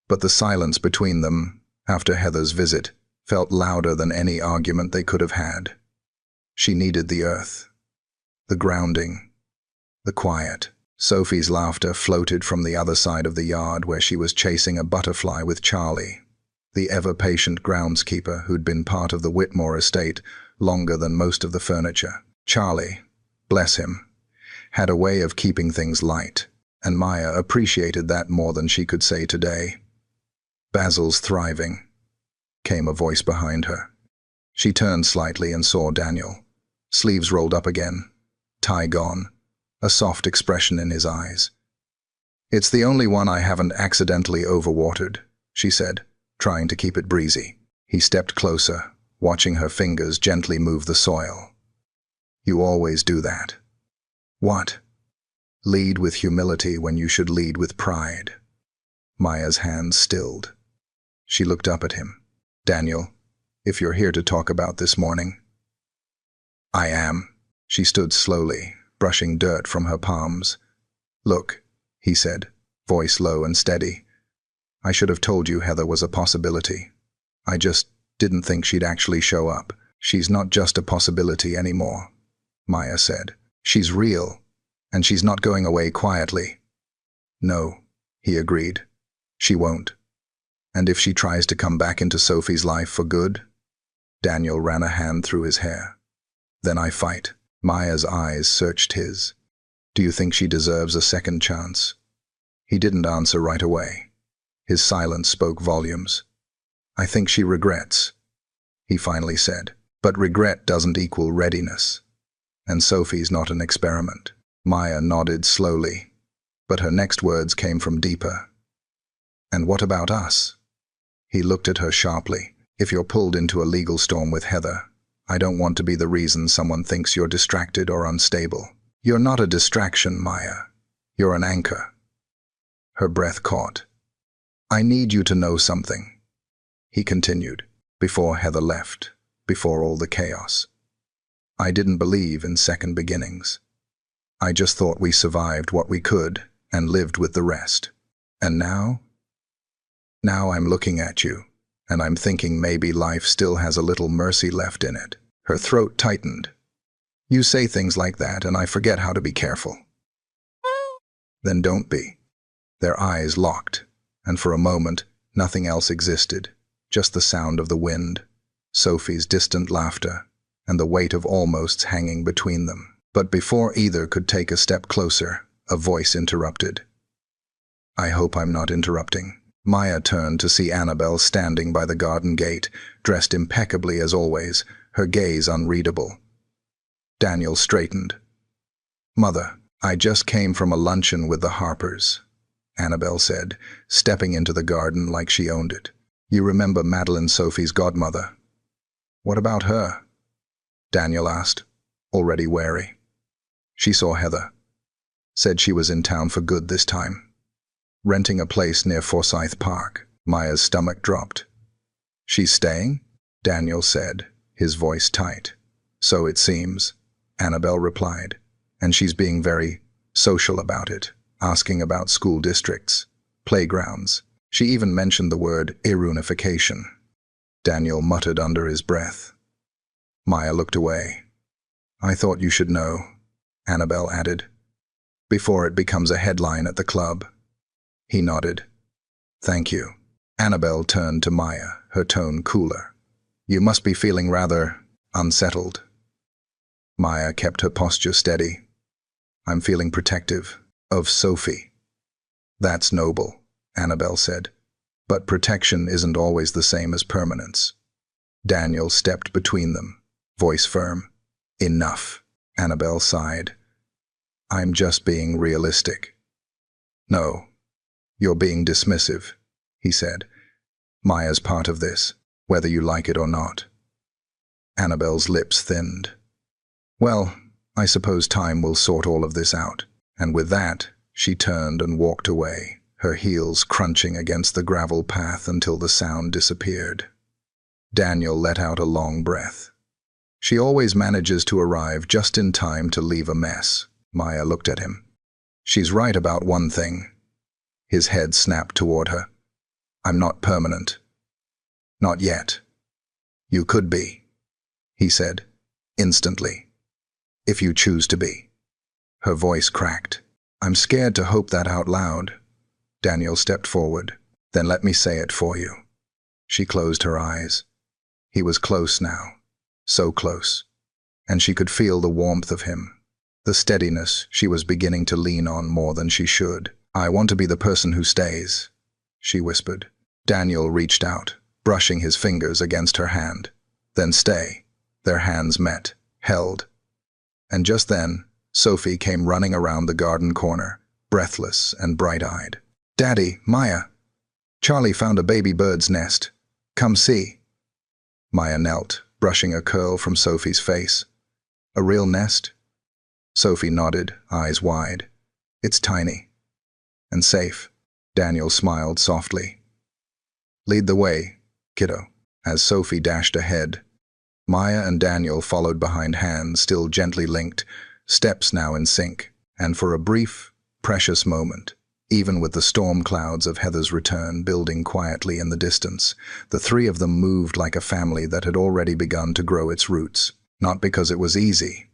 But the silence between them, after Heather's visit, felt louder than any argument they could have had. She needed the earth, the grounding, the quiet. Sophie's laughter floated from the other side of the yard where she was chasing a butterfly with Charlie, the ever-patient groundskeeper who'd been part of the Whitmore estate longer than most of the furniture. Charlie, bless him, had a way of keeping things light, and Maya appreciated that more than she could say today. Basil's thriving, came a voice behind her. She turned slightly and saw Daniel, sleeves rolled up again, tie gone, a soft expression in his eyes. It's the only one I haven't accidentally overwatered, she said, trying to keep it breezy. He stepped closer, watching her fingers gently move the soil. You always do that. What? Lead with humility when you should lead with pride. Maya's hands stilled. She looked up at him. Daniel, if you're here to talk about this morning. I am. She stood slowly, brushing dirt from her palms. Look, he said, voice low and steady. I should have told you Heather was a possibility. I just didn't think she'd actually show up. She's not just a possibility anymore, Maya said. She's real, and she's not going away quietly. No, he agreed. She won't. And if she tries to come back into Sophie's life for good? Daniel ran a hand through his hair. Then I fight. Maya's eyes searched his. Do you think she deserves a second chance? He didn't answer right away. His silence spoke volumes. I think she regrets, he finally said. But regret doesn't equal readiness. And Sophie's not an experiment. Maya nodded slowly, but her next words came from deeper. And what about us? He looked at her sharply. If you're pulled into a legal storm with Heather, I don't want to be the reason someone thinks you're distracted or unstable. You're not a distraction, Maya. You're an anchor. Her breath caught. I need you to know something, he continued, before Heather left, before all the chaos. I didn't believe in second beginnings. I just thought we survived what we could and lived with the rest. And now? Now I'm looking at you, and I'm thinking maybe life still has a little mercy left in it. Her throat tightened. You say things like that, and I forget how to be careful. Then don't be. Their eyes locked, and for a moment, nothing else existed, just the sound of the wind, Sophie's distant laughter, and the weight of almosts hanging between them. But before either could take a step closer, a voice interrupted. I hope I'm not interrupting. Maya turned to see Annabelle standing by the garden gate, dressed impeccably as always, her gaze unreadable. Daniel straightened. Mother, I just came from a luncheon with the Harpers, Annabelle said, stepping into the garden like she owned it. You remember Madeline, Sophie's godmother? What about her? Daniel asked, already wary. She saw Heather. Said she was in town for good this time. Renting a place near Forsyth Park. Maya's stomach dropped. She's staying? Daniel said, his voice tight. So it seems, Annabelle replied, and she's being very social about it, asking about school districts, playgrounds. She even mentioned the word reunification. Daniel muttered under his breath. Maya looked away. I thought you should know, Annabelle added, before it becomes a headline at the club. He nodded. Thank you. Annabelle turned to Maya, her tone cooler. You must be feeling rather unsettled. Maya kept her posture steady. I'm feeling protective of Sophie. That's noble, Annabelle said. But protection isn't always the same as permanence. Daniel stepped between them, voice firm. Enough, Annabelle sighed. I'm just being realistic. No, you're being dismissive, he said. Maya's part of this, whether you like it or not. Annabelle's lips thinned. Well, I suppose time will sort all of this out. And with that, she turned and walked away, her heels crunching against the gravel path until the sound disappeared. Daniel let out a long breath. She always manages to arrive just in time to leave a mess. Maya looked at him. She's right about one thing. His head snapped toward her. I'm not permanent. Not yet. You could be, he said, instantly. If you choose to be. Her voice cracked. I'm scared to hope that out loud. Daniel stepped forward. Then let me say it for you. She closed her eyes. He was close now. So close. And she could feel the warmth of him. The steadiness she was beginning to lean on more than she should. I want to be the person who stays, she whispered. Daniel reached out, brushing his fingers against her hand. Then stay. Their hands met, held. And just then, Sophie came running around the garden corner, breathless and bright-eyed. Daddy, Maya. Charlie found a baby bird's nest. Come see. Maya knelt, brushing a curl from Sophie's face. A real nest? Sophie nodded, eyes wide. It's tiny. And safe. Daniel smiled softly. Lead the way, kiddo. as Sophie dashed ahead. Maya and Daniel followed behind, hands still gently linked, steps now in sync, and for a brief, precious moment, even with the storm clouds of Heather's return building quietly in the distance, the three of them moved like a family that had already begun to grow its roots, not because it was easy,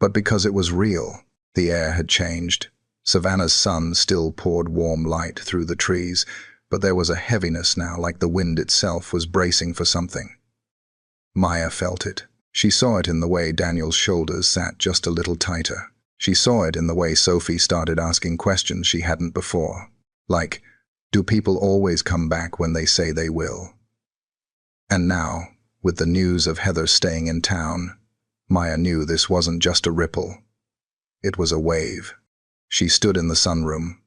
but because it was real. The air had changed. Savannah's sun still poured warm light through the trees, but there was a heaviness now, like the wind itself was bracing for something. Maya felt it. She saw it in the way Daniel's shoulders sat just a little tighter. She saw it in the way Sophie started asking questions she hadn't before. Like, do people always come back when they say they will? And now, with the news of Heather staying in town, Maya knew this wasn't just a ripple. It was a wave. She stood in the sunroom,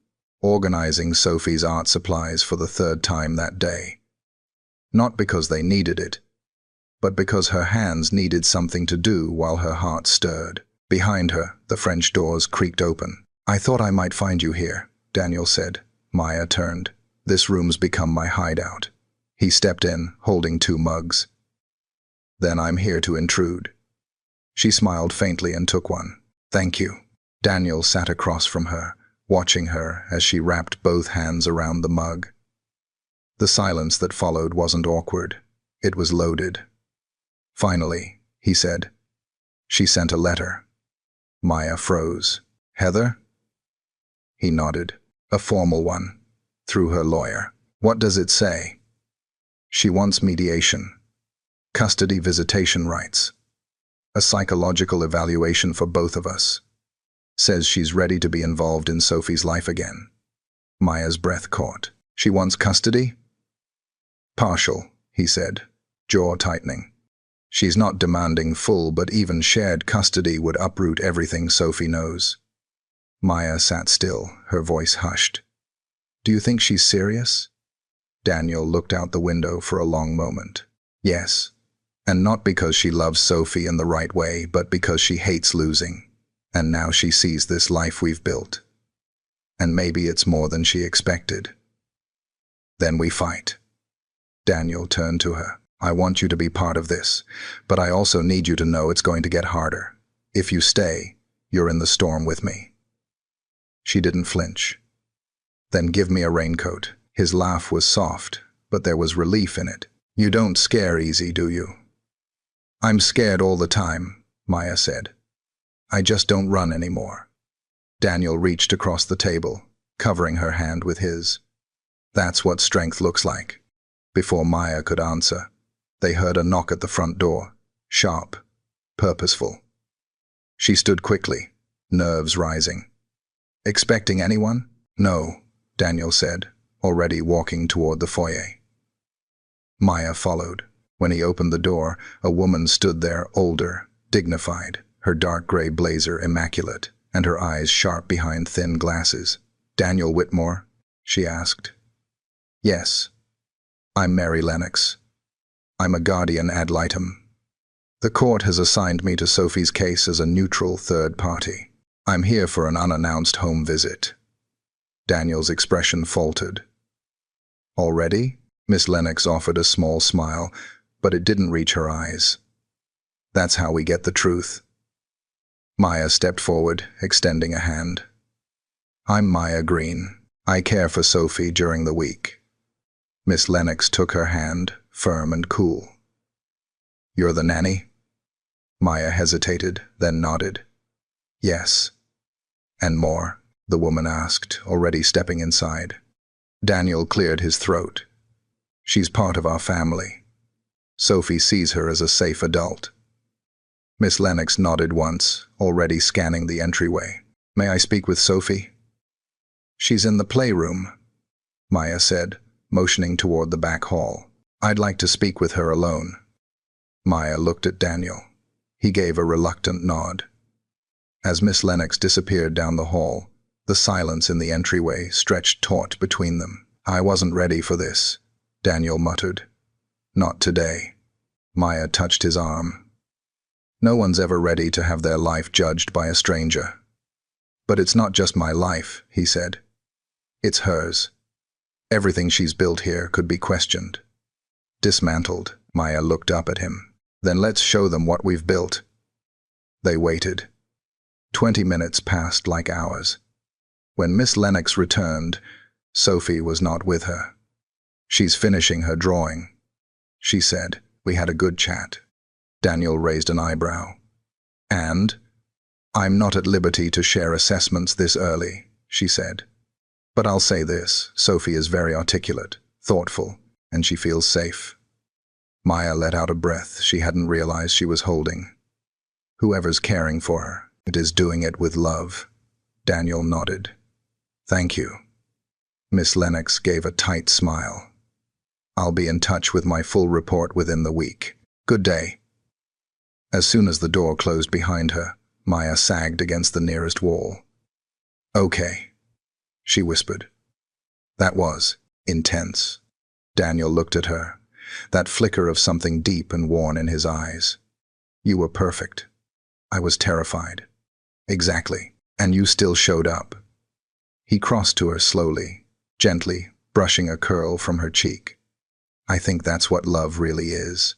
organizing Sophie's art supplies for the third time that day. Not because they needed it, but because her hands needed something to do while her heart stirred. Behind her, the French doors creaked open. "I thought I might find you here," Daniel said. Maya turned. "This room's become my hideout." He stepped in, holding 2 mugs. "Then I'm here to intrude." She smiled faintly and took one. "Thank you." Daniel sat across from her, watching her as she wrapped both hands around the mug. The silence that followed wasn't awkward. It was loaded. "Finally," he said. "She sent a letter." Maya froze. "Heather?" He nodded. "A formal one. Through her lawyer." "What does it say?" "She wants mediation. Custody visitation rights. A psychological evaluation for both of us. Says she's ready to be involved in Sophie's life again." Maya's breath caught. "She wants custody?" "Partial," he said, jaw tightening. "She's not demanding full, but even shared custody would uproot everything Sophie knows." Maya sat still, her voice hushed. "Do you think she's serious?" Daniel looked out the window for a long moment. "Yes. And not because she loves Sophie in the right way, but because she hates losing. And now she sees this life we've built. And maybe it's more than she expected. Then we fight." Daniel turned to her. "I want you to be part of this, but I also need you to know it's going to get harder. If you stay, you're in the storm with me." She didn't flinch. "Then give me a raincoat." His laugh was soft, but there was relief in it. "You don't scare easy, do you?" "I'm scared all the time," Maya said. "I just don't run anymore." Daniel reached across the table, covering her hand with his. "That's what strength looks like." Before Maya could answer, they heard a knock at the front door, sharp, purposeful. She stood quickly, nerves rising. "Expecting anyone?" "No," Daniel said, already walking toward the foyer. Maya followed. When he opened the door, a woman stood there, older, dignified, her dark gray blazer immaculate, and her eyes sharp behind thin glasses. "Daniel Whitmore?" she asked. "Yes. I'm Mary Lennox. I'm a guardian ad litem. The court has assigned me to Sophie's case as a neutral third party. I'm here for an unannounced home visit." Daniel's expression faltered. "Already?" Miss Lennox offered a small smile, but it didn't reach her eyes. "That's how we get the truth." Maya stepped forward, extending a hand. "I'm Maya Green. I care for Sophie during the week." Miss Lennox took her hand, firm and cool. "You're the nanny?" Maya hesitated, then nodded. "Yes." "And more?" the woman asked, already stepping inside. Daniel cleared his throat. "She's part of our family. Sophie sees her as a safe adult." Miss Lennox nodded once, already scanning the entryway. "May I speak with Sophie?" "She's in the playroom," Maya said, motioning toward the back hall. "I'd like to speak with her alone." Maya looked at Daniel. He gave a reluctant nod. As Miss Lennox disappeared down the hall, the silence in the entryway stretched taut between them. "I wasn't ready for this," Daniel muttered. "Not today." Maya touched his arm. "No one's ever ready to have their life judged by a stranger." "But it's not just my life," he said. "It's hers. Everything she's built here could be questioned." Dismantled, Maya looked up at him. Then let's show them what we've built. They waited. 20 minutes passed like hours. When Miss Lennox returned, Sophie was not with her. She's finishing her drawing, she said. We had a good chat. Daniel raised an eyebrow. And? I'm not at liberty to share assessments this early, she said. But I'll say this, Sophie is very articulate, thoughtful, and she feels safe. Maya let out a breath she hadn't realized she was holding. Whoever's caring for her, it is doing it with love. Daniel nodded. Thank you. Miss Lennox gave a tight smile. I'll be in touch with my full report within the week. Good day. As soon as the door closed behind her, Maya sagged against the nearest wall. Okay, she whispered. That was intense. Daniel looked at her, that flicker of something deep and worn in his eyes. You were perfect. I was terrified. Exactly. And you still showed up. He crossed to her slowly, gently, brushing a curl from her cheek. I think that's what love really is.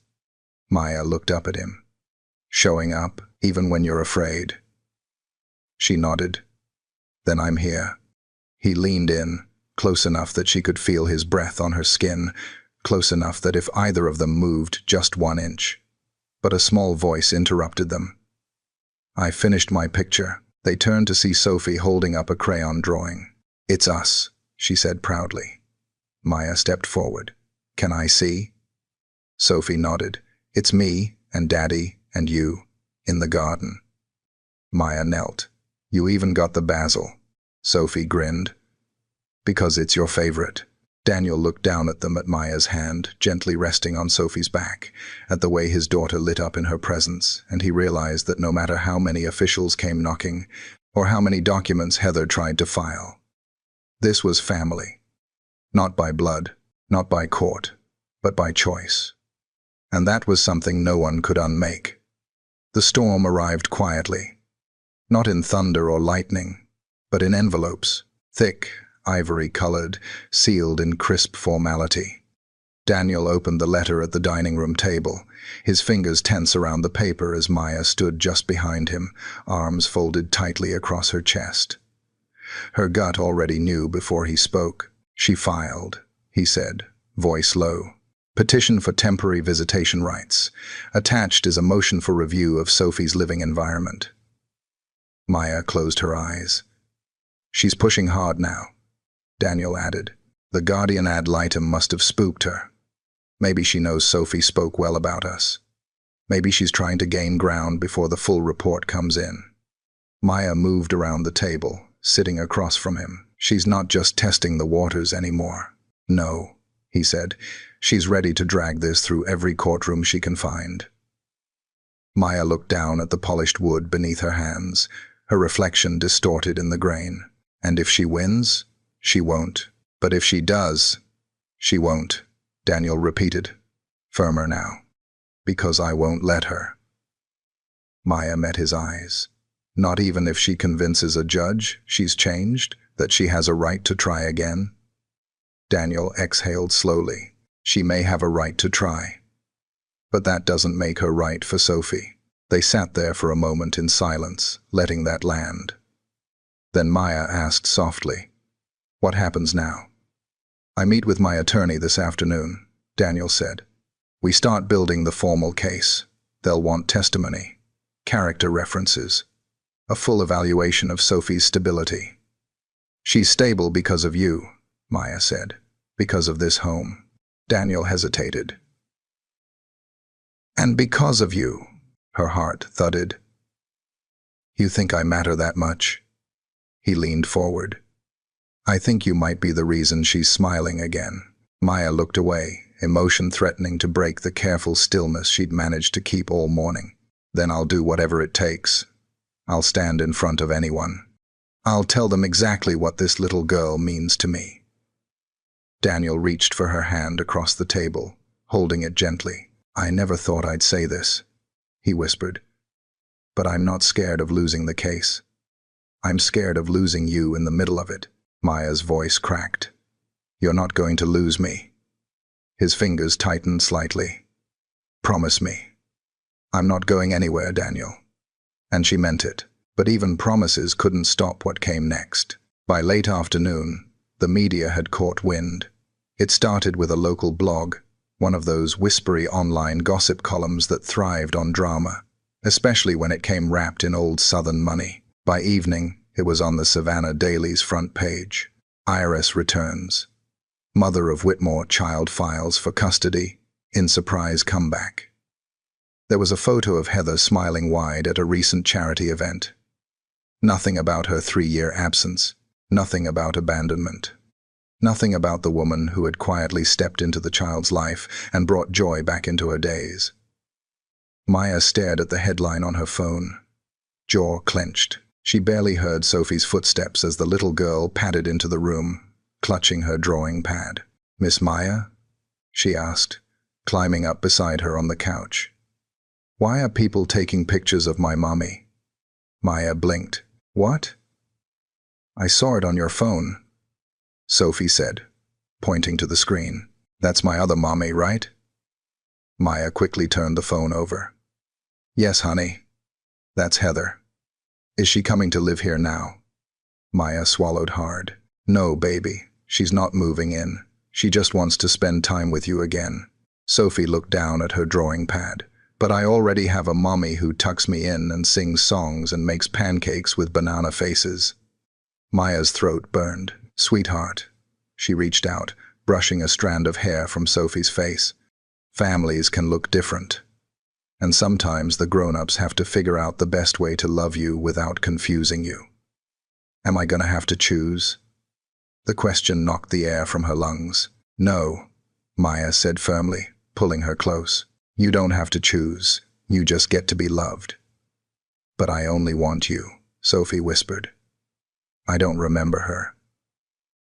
Maya looked up at him. Showing up, even when you're afraid. She nodded. Then I'm here. He leaned in, close enough that she could feel his breath on her skin, close enough that if either of them moved just 1 inch. But a small voice interrupted them. I finished my picture. They turned to see Sophie holding up a crayon drawing. It's us, she said proudly. Maya stepped forward. Can I see? Sophie nodded. It's me and Daddy and you in the garden. Maya knelt. You even got the basil. Sophie grinned. Because it's your favorite. Daniel looked down at them, at Maya's hand, gently resting on Sophie's back, at the way his daughter lit up in her presence, and he realized that no matter how many officials came knocking, or how many documents Heather tried to file, this was family. Not by blood, not by court, but by choice. And that was something no one could unmake. The storm arrived quietly, not in thunder or lightning, but in envelopes, thick, ivory-colored, sealed in crisp formality. Daniel opened the letter at the dining room table, his fingers tense around the paper as Maya stood just behind him, arms folded tightly across her chest. Her gut already knew before he spoke. She filed, he said, voice low. Petition for temporary visitation rights. Attached is a motion for review of Sophie's living environment. Maya closed her eyes. She's pushing hard now, Daniel added. The guardian ad litem must have spooked her. Maybe she knows Sophie spoke well about us. Maybe she's trying to gain ground before the full report comes in. Maya moved around the table, sitting across from him. She's not just testing the waters anymore. No, he said. She's ready to drag this through every courtroom she can find. Maya looked down at the polished wood beneath her hands, her reflection distorted in the grain. And if she wins, she won't. But if she does, she won't, Daniel repeated, firmer now. Because I won't let her. Maya met his eyes. Not even if she convinces a judge she's changed, that she has a right to try again? Daniel exhaled slowly. She may have a right to try. But that doesn't make her right for Sophie. They sat there for a moment in silence, letting that land. Then Maya asked softly, What happens now? I meet with my attorney this afternoon, Daniel said. We start building the formal case. They'll want testimony, character references, a full evaluation of Sophie's stability. She's stable because of you, Maya said, because of this home. Daniel hesitated. And because of you, her heart thudded. You think I matter that much? He leaned forward. I think you might be the reason she's smiling again. Maya looked away, emotion threatening to break the careful stillness she'd managed to keep all morning. Then I'll do whatever it takes. I'll stand in front of anyone. I'll tell them exactly what this little girl means to me. Daniel reached for her hand across the table, holding it gently. I never thought I'd say this, he whispered. But I'm not scared of losing the case. I'm scared of losing you in the middle of it. Maya's voice cracked. You're not going to lose me. His fingers tightened slightly. "Promise me." "I'm not going anywhere, Daniel." And she meant it. But even promises couldn't stop what came next. By late afternoon, the media had caught wind. It started with a local blog, one of those whispery online gossip columns that thrived on drama, especially when it came wrapped in old Southern money. By evening, it was on the Savannah Daily's front page. IRS returns. Mother of Whitmore child files for custody in surprise comeback. There was a photo of Heather smiling wide at a recent charity event. Nothing about her 3-year absence. Nothing about abandonment. Nothing about the woman who had quietly stepped into the child's life and brought joy back into her days. Maya stared at the headline on her phone. Jaw clenched. She barely heard Sophie's footsteps as the little girl padded into the room, clutching her drawing pad. "Miss Maya?" she asked, climbing up beside her on the couch. "Why are people taking pictures of my mommy?" Maya blinked. "What?" "I saw it on your phone," Sophie said, pointing to the screen. "That's my other mommy, right?" Maya quickly turned the phone over. "Yes, honey. That's Heather. Is she coming to live here now?" Maya swallowed hard. "No, baby. She's not moving in. She just wants to spend time with you again." Sophie looked down at her drawing pad. "But I already have a mommy who tucks me in and sings songs and makes pancakes with banana faces." Maya's throat burned. "Sweetheart." She reached out, brushing a strand of hair from Sophie's face. "Families can look different. And sometimes the grown-ups have to figure out the best way to love you without confusing you. Am I gonna have to choose?" The question knocked the air from her lungs. "No," Maya said firmly, pulling her close. "You don't have to choose. You just get to be loved." "But I only want you," Sophie whispered. "I don't remember her."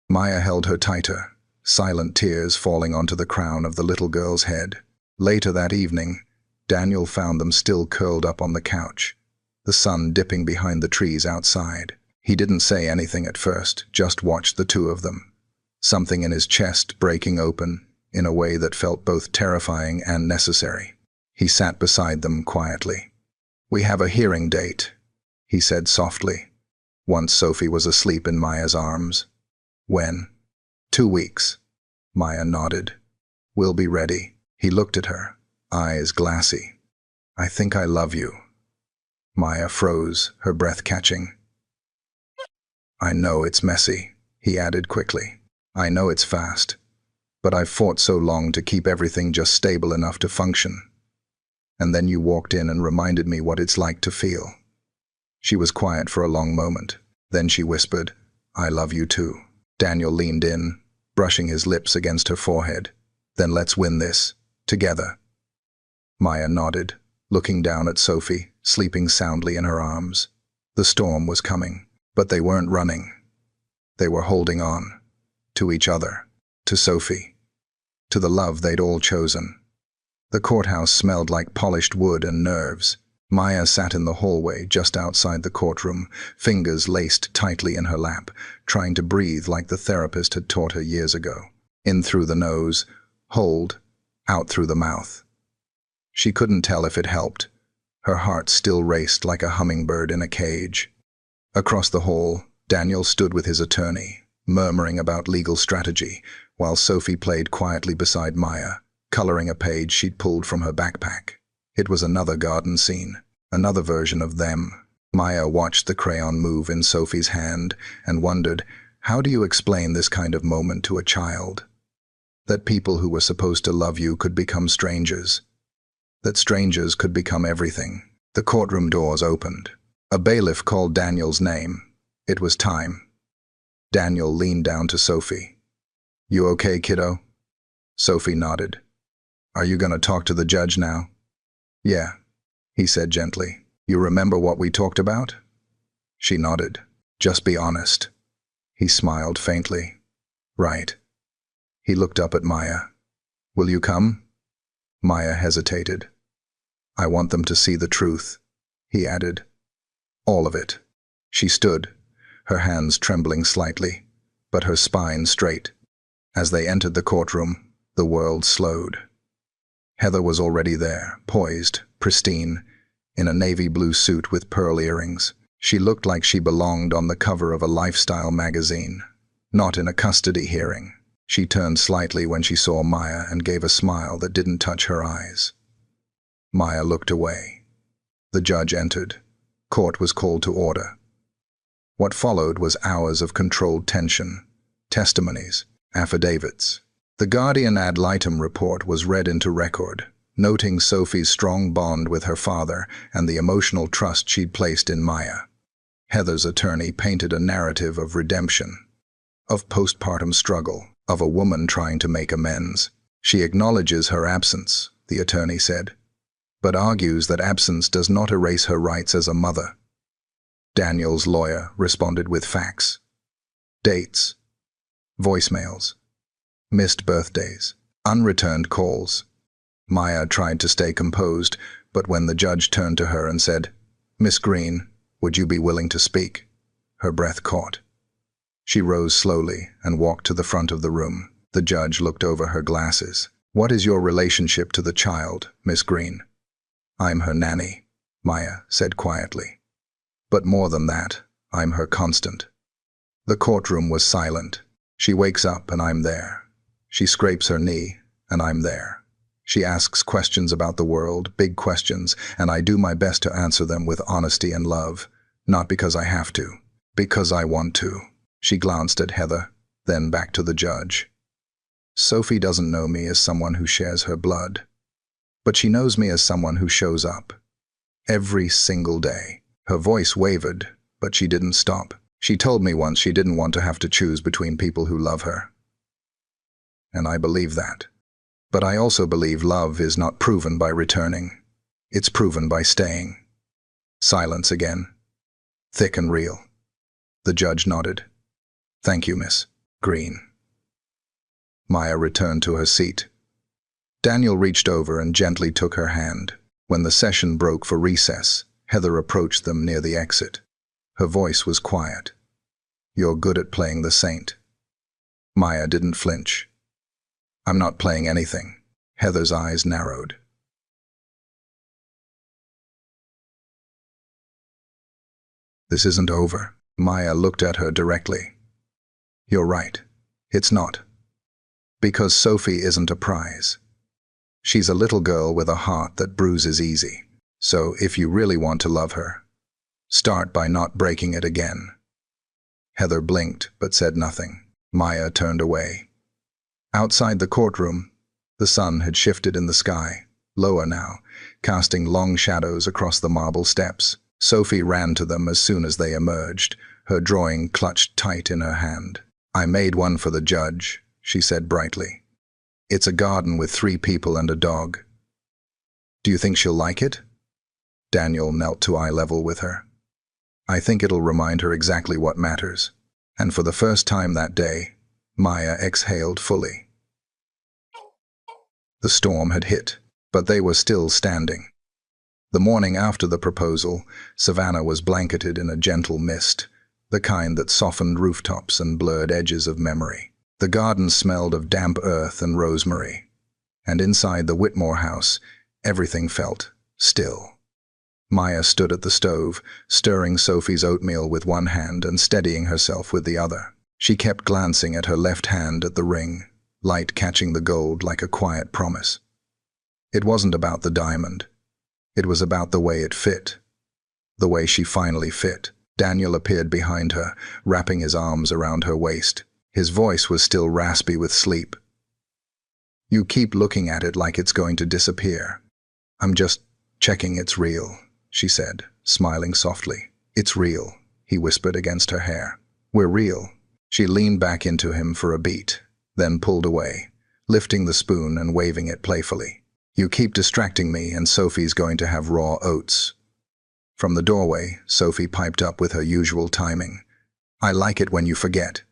Maya held her tighter, silent tears falling onto the crown of the little girl's head. Later that evening, Daniel found them still curled up on the couch, the sun dipping behind the trees outside. He didn't say anything at first, just watched the two of them, something in his chest breaking open in a way that felt both terrifying and necessary. He sat beside them quietly. "We have a hearing date," he said softly, once Sophie was asleep in Maya's arms. "When?" "2 weeks." Maya nodded. "We'll be ready." He looked at her, eyes glassy. "I think I love you." Maya froze, her breath catching. "I know it's messy," he added quickly. "I know it's fast. But I've fought so long to keep everything just stable enough to function. And then you walked in and reminded me what it's like to feel." She was quiet for a long moment. Then she whispered, "I love you too." Daniel leaned in, brushing his lips against her forehead. "Then let's win this, together." Maya nodded, looking down at Sophie, sleeping soundly in her arms. The storm was coming, but they weren't running. They were holding on, to each other, to Sophie, to the love they'd all chosen. The courthouse smelled like polished wood and nerves. Maya sat in the hallway just outside the courtroom, fingers laced tightly in her lap, trying to breathe like the therapist had taught her years ago. In through the nose, hold, out through the mouth. She couldn't tell if it helped. Her heart still raced like a hummingbird in a cage. Across the hall, Daniel stood with his attorney, murmuring about legal strategy, while Sophie played quietly beside Maya, coloring a page she'd pulled from her backpack. It was another garden scene, another version of them. Maya watched the crayon move in Sophie's hand and wondered, how do you explain this kind of moment to a child? That people who were supposed to love you could become strangers. That strangers could become everything. The courtroom doors opened. A bailiff called Daniel's name. It was time. Daniel leaned down to Sophie. "You okay, kiddo?" Sophie nodded. "Are you going to talk to the judge now?" "Yeah," he said gently. "You remember what we talked about?" She nodded. "Just be honest." He smiled faintly. "Right." He looked up at Maya. "Will you come?" Maya hesitated. "I want them to see the truth," he added. "All of it." She stood, her hands trembling slightly, but her spine straight. As they entered the courtroom, The world slowed. Heather was already there, poised, pristine, in a navy blue suit with pearl earrings. She looked like she belonged on the cover of a lifestyle magazine, not in a custody hearing. She turned slightly when she saw Maya and gave a smile that didn't touch her eyes. Maya looked away. The judge entered. Court was called to order. What followed was hours of controlled tension, testimonies, affidavits. The Guardian ad litem report was read into record, noting Sophie's strong bond with her father and the emotional trust she'd placed in Maya. Heather's attorney painted a narrative of redemption, of postpartum struggle, of a woman trying to make amends. She acknowledges her absence, the attorney said, but argues that absence does not erase her rights as a mother. Daniel's lawyer responded with facts, dates, voicemails, missed birthdays, unreturned calls. Maya tried to stay composed, but when the judge turned to her and said, "Miss Green, would you be willing to speak?" her breath caught. She rose slowly and walked to the front of the room. The judge looked over her glasses. "What is your relationship to the child, Miss Green?" "I'm her nanny," Maya said quietly. "But more than that, I'm her constant." The courtroom was silent. She wakes up and I'm there. She scrapes her knee and I'm there. She asks questions about the world, big questions, and I do my best to answer them with honesty and love, not because I have to, because I want to. She glanced at Heather, then back to the judge. "Sophie doesn't know me as someone who shares her blood, but she knows me as someone who shows up. Every single day." Her voice wavered, but she didn't stop. She told me once she didn't want to have to choose between people who love her. And I believe that. But I also believe love is not proven by returning. It's proven by staying. Silence again. Thick and real. The judge nodded. "Thank you, Miss Green." Maya returned to her seat. Daniel reached over and gently took her hand. When the session broke for recess, Heather approached them near the exit. Her voice was quiet. "You're good at playing the saint." Maya didn't flinch. "I'm not playing anything." Heather's eyes narrowed. "This isn't over." Maya looked at her directly. "You're right. It's not. Because Sophie isn't a prize. She's a little girl with a heart that bruises easy. So if you really want to love her, start by not breaking it again." Heather blinked but said nothing. Maya turned away. Outside the courtroom, the sun had shifted in the sky, lower now, casting long shadows across the marble steps. Sophie ran to them as soon as they emerged, her drawing clutched tight in her hand. "I made one for the judge," she said brightly. "It's a garden with 3 people and a dog. Do you think she'll like it?" Daniel knelt to eye level with her. "I think it'll remind her exactly what matters." And for the first time that day, Maya exhaled fully. The storm had hit, but they were still standing. The morning after the proposal, Savannah was blanketed in a gentle mist, the kind that softened rooftops and blurred edges of memory. The garden smelled of damp earth and rosemary, and inside the Whitmore house, everything felt still. Maya stood at the stove, stirring Sophie's oatmeal with one hand and steadying herself with the other. She kept glancing at her left hand at the ring, light catching the gold like a quiet promise. It wasn't about the diamond. It was about the way it fit. The way she finally fit. Daniel appeared behind her, wrapping his arms around her waist. His voice was still raspy with sleep. "You keep looking at it like it's going to disappear." "I'm just checking it's real," she said, smiling softly. "It's real," he whispered against her hair. "We're real." She leaned back into him for a beat, then pulled away, lifting the spoon and waving it playfully. "You keep distracting me and Sophie's going to have raw oats." From the doorway, Sophie piped up with her usual timing. "I like it when you forget.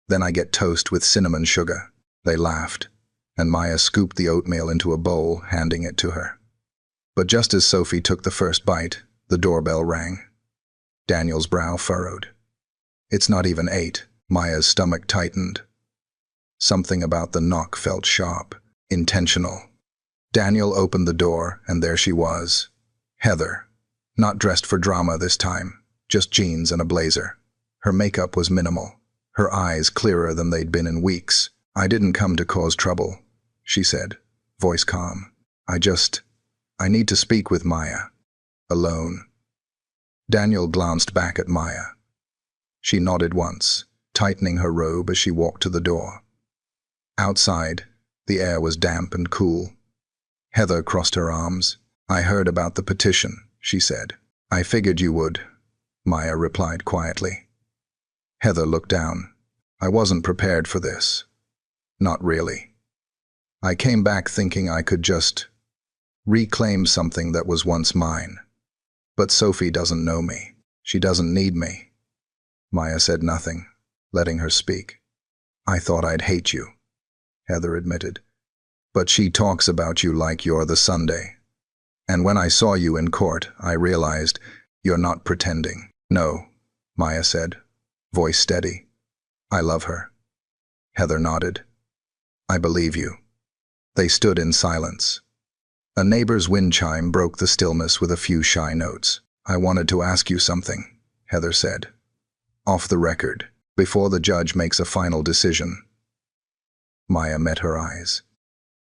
Then I get toast with cinnamon sugar." They laughed, and Maya scooped the oatmeal into a bowl, handing it to her. But just as Sophie took the first bite, the doorbell rang. Daniel's brow furrowed. "It's not even 8. Maya's stomach tightened. Something about the knock felt sharp, intentional. Daniel opened the door, and there she was. Heather. Not dressed for drama this time, just jeans and a blazer. Her makeup was minimal, her eyes clearer than they'd been in weeks. "I didn't come to cause trouble," she said, voice calm. I need to speak with Maya. Alone." Daniel glanced back at Maya. She nodded once, tightening her robe as she walked to the door. Outside, the air was damp and cool. Heather crossed her arms. "I heard about the petition," she said. "I figured you would," Maya replied quietly. Heather looked down. "I wasn't prepared for this. Not really. I came back thinking I could just reclaim something that was once mine. But Sophie doesn't know me. She doesn't need me." Maya said nothing, letting her speak. "I thought I'd hate you," Heather admitted. "But she talks about you like you're the Sunday. And when I saw you in court, I realized you're not pretending." "No," Maya said, voice steady. "I love her." Heather nodded. "I believe you." They stood in silence. A neighbor's wind chime broke the stillness with a few shy notes. "I wanted to ask you something," Heather said. "Off the record, before the judge makes a final decision." Maya met her eyes.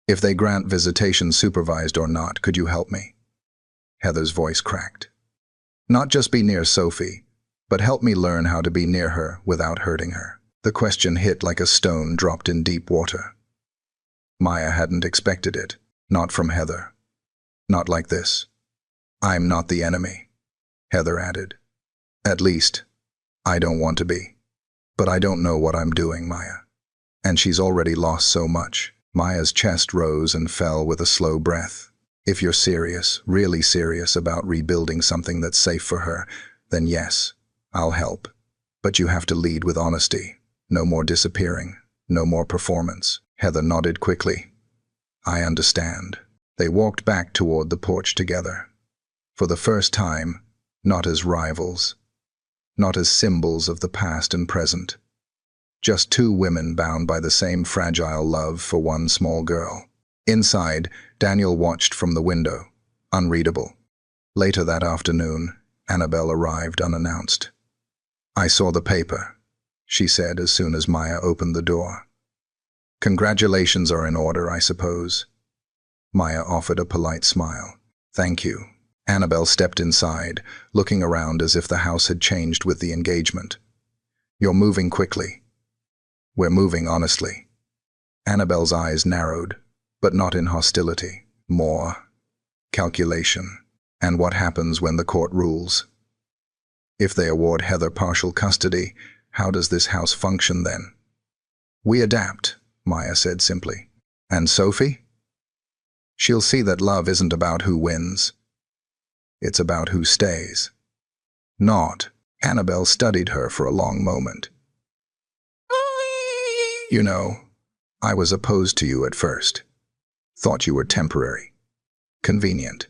"If they grant visitation supervised or not, could you help me?" Heather's voice cracked. "Not just be near Sophie, but help me learn how to be near her without hurting her." The question hit like a stone dropped in deep water. Maya hadn't expected it, not from Heather. Not like this. "I'm not the enemy," Heather added. "At least, I don't want to be. But I don't know what I'm doing, Maya." And she's already lost so much. Maya's chest rose and fell with a slow breath. "If you're serious, really serious about rebuilding something that's safe for her, then yes, I'll help. But you have to lead with honesty. No more disappearing. No more performance." Heather nodded quickly. "I understand." They walked back toward the porch together. For the first time, not as rivals, not as symbols of the past and present. Just two women bound by the same fragile love for one small girl. Inside, Daniel watched from the window, unreadable. Later that afternoon, Annabelle arrived unannounced. "I saw the paper," she said as soon as Maya opened the door. "Congratulations are in order, I suppose." Maya offered a polite smile. "Thank you." Annabelle stepped inside, looking around as if the house had changed with the engagement. "You're moving quickly." "We're moving honestly." Annabelle's eyes narrowed, but not in hostility. More calculation. "And what happens when the court rules? If they award Heather partial custody, how does this house function then?" "We adapt," Maya said simply. "And Sophie? She'll see that love isn't about who wins. It's about who stays." "Not." Annabelle studied her for a long moment. "You know, I was opposed to you at first. Thought you were temporary. Convenient.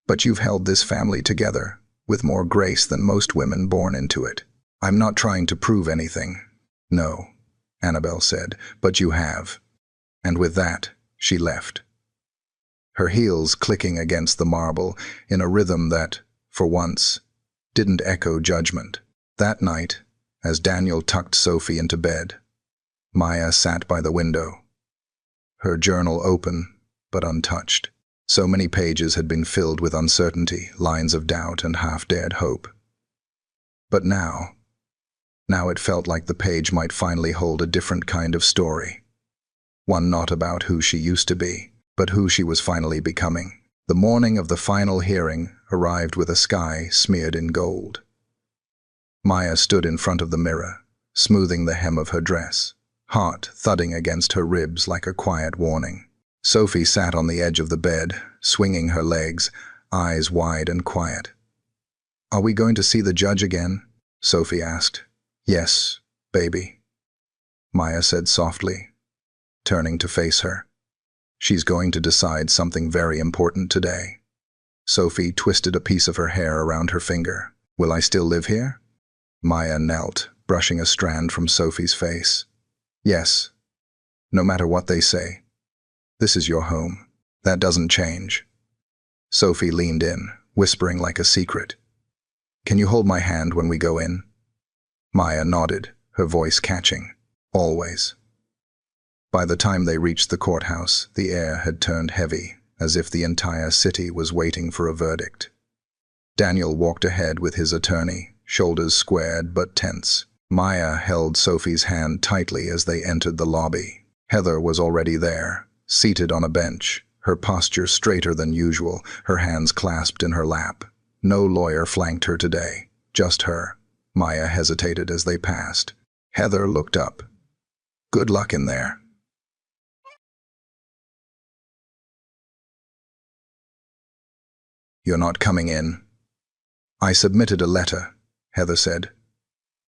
But you've held this family together with more grace than most women born into it. I'm not trying to prove anything." "No," Annabelle said, "but you have." And with that, she left. Her heels clicking against the marble in a rhythm that, for once, didn't echo judgment. That night, as Daniel tucked Sophie into bed, Maya sat by the window, her journal open but untouched. So many pages had been filled with uncertainty, lines of doubt and half-dared hope. But now it felt like the page might finally hold a different kind of story. One not about who she used to be, but who she was finally becoming. The morning of the final hearing arrived with a sky smeared in gold. Maya stood in front of the mirror, smoothing the hem of her dress, heart thudding against her ribs like a quiet warning. Sophie sat on the edge of the bed, swinging her legs, eyes wide and quiet. "Are we going to see the judge again?" Sophie asked. "Yes, baby," Maya said softly, turning to face her. "She's going to decide something very important today." Sophie twisted a piece of her hair around her finger. "Will I still live here?" Maya knelt, brushing a strand from Sophie's face. "Yes, No matter what they say, this is your home. That doesn't change. Sophie leaned in, whispering like a secret. Can you hold my hand when we go in? Maya nodded, her voice catching. Always. By the time they reached the courthouse, the air had turned heavy, as if the entire city was waiting for a verdict. Daniel walked ahead with his attorney, shoulders squared but tense. Maya held Sophie's hand tightly as they entered the lobby. Heather was already there, seated on a bench, her posture straighter than usual, her hands clasped in her lap. No lawyer flanked her today, just her. Maya hesitated as they passed. Heather looked up. Good luck in there. You're not coming in. I submitted a letter, Heather said,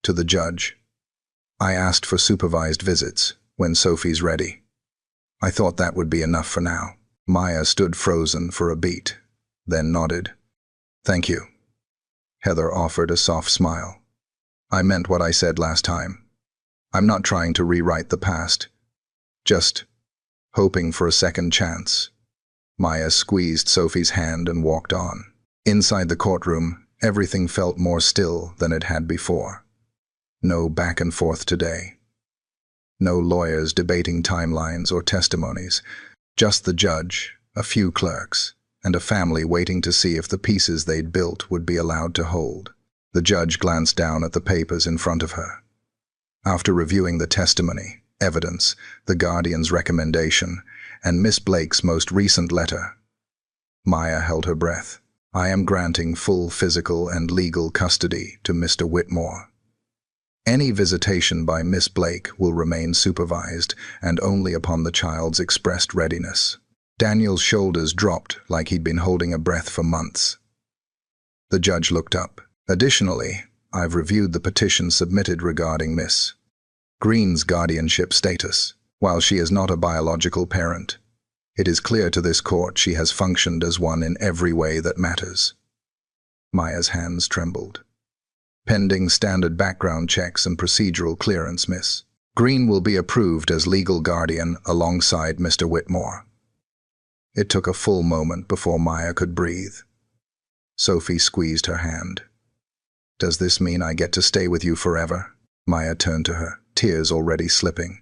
to the judge. I asked for supervised visits when Sophie's ready. I thought that would be enough for now. Maya stood frozen for a beat, then nodded. Thank you. Heather offered a soft smile. I meant what I said last time. I'm not trying to rewrite the past. Just hoping for a second chance. Maya squeezed Sophie's hand and walked on. Inside the courtroom, everything felt more still than it had before. No back and forth today. No lawyers debating timelines or testimonies. Just the judge, a few clerks, and a family waiting to see if the pieces they'd built would be allowed to hold. The judge glanced down at the papers in front of her. After reviewing the testimony, evidence, the guardian's recommendation, and Miss Blake's most recent letter, Maya held her breath. I am granting full physical and legal custody to Mr. Whitmore. Any visitation by Miss Blake will remain supervised and only upon the child's expressed readiness. Daniel's shoulders dropped like he'd been holding a breath for months. The judge looked up. Additionally, I've reviewed the petition submitted regarding Miss Green's guardianship status. While she is not a biological parent, it is clear to this court she has functioned as one in every way that matters. Maya's hands trembled. Pending standard background checks and procedural clearance, Miss Green will be approved as legal guardian alongside Mr. Whitmore. It took a full moment before Maya could breathe. Sophie squeezed her hand. Does this mean I get to stay with you forever? Maya turned to her, tears already slipping.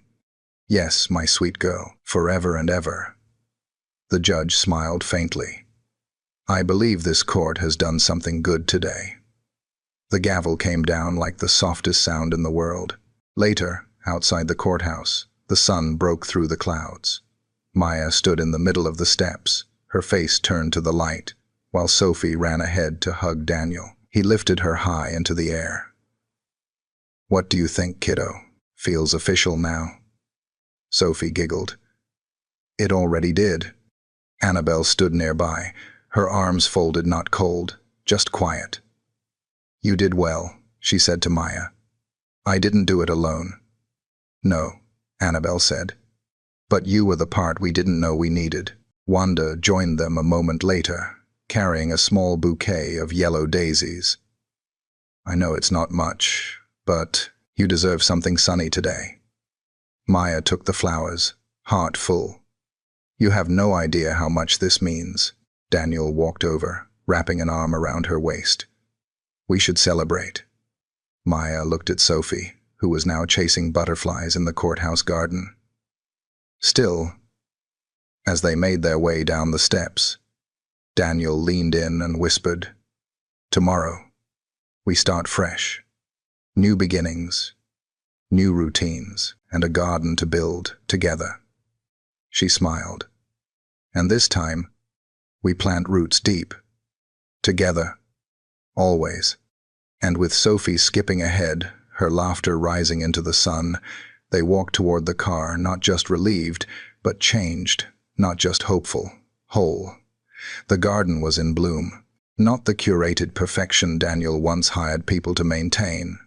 Yes, my sweet girl, forever and ever. The judge smiled faintly. I believe this court has done something good today. The gavel came down like the softest sound in the world. Later, outside the courthouse, the sun broke through the clouds. Maya stood in the middle of the steps, her face turned to the light, while Sophie ran ahead to hug Daniel. He lifted her high into the air. What do you think, kiddo? Feels official now? Sophie giggled. It already did. Annabelle stood nearby, her arms folded, not cold, just quiet. You did well, she said to Maya. I didn't do it alone. No, Annabelle said. But you were the part we didn't know we needed. Wanda joined them a moment later, carrying a small bouquet of yellow daisies. I know it's not much, but you deserve something sunny today. Maya took the flowers, heart full. You have no idea how much this means. Daniel walked over, wrapping an arm around her waist. We should celebrate. Maya looked at Sophie, who was now chasing butterflies in the courthouse garden. Still, as they made their way down the steps, Daniel leaned in and whispered, Tomorrow, we start fresh. New beginnings, new routines, and a garden to build together. She smiled. And this time, we plant roots deep. Together. Always. And with Sophie skipping ahead, her laughter rising into the sun, they walked toward the car, not just relieved, but changed, not just hopeful, whole. The garden was in bloom, not the curated perfection Daniel once hired people to maintain,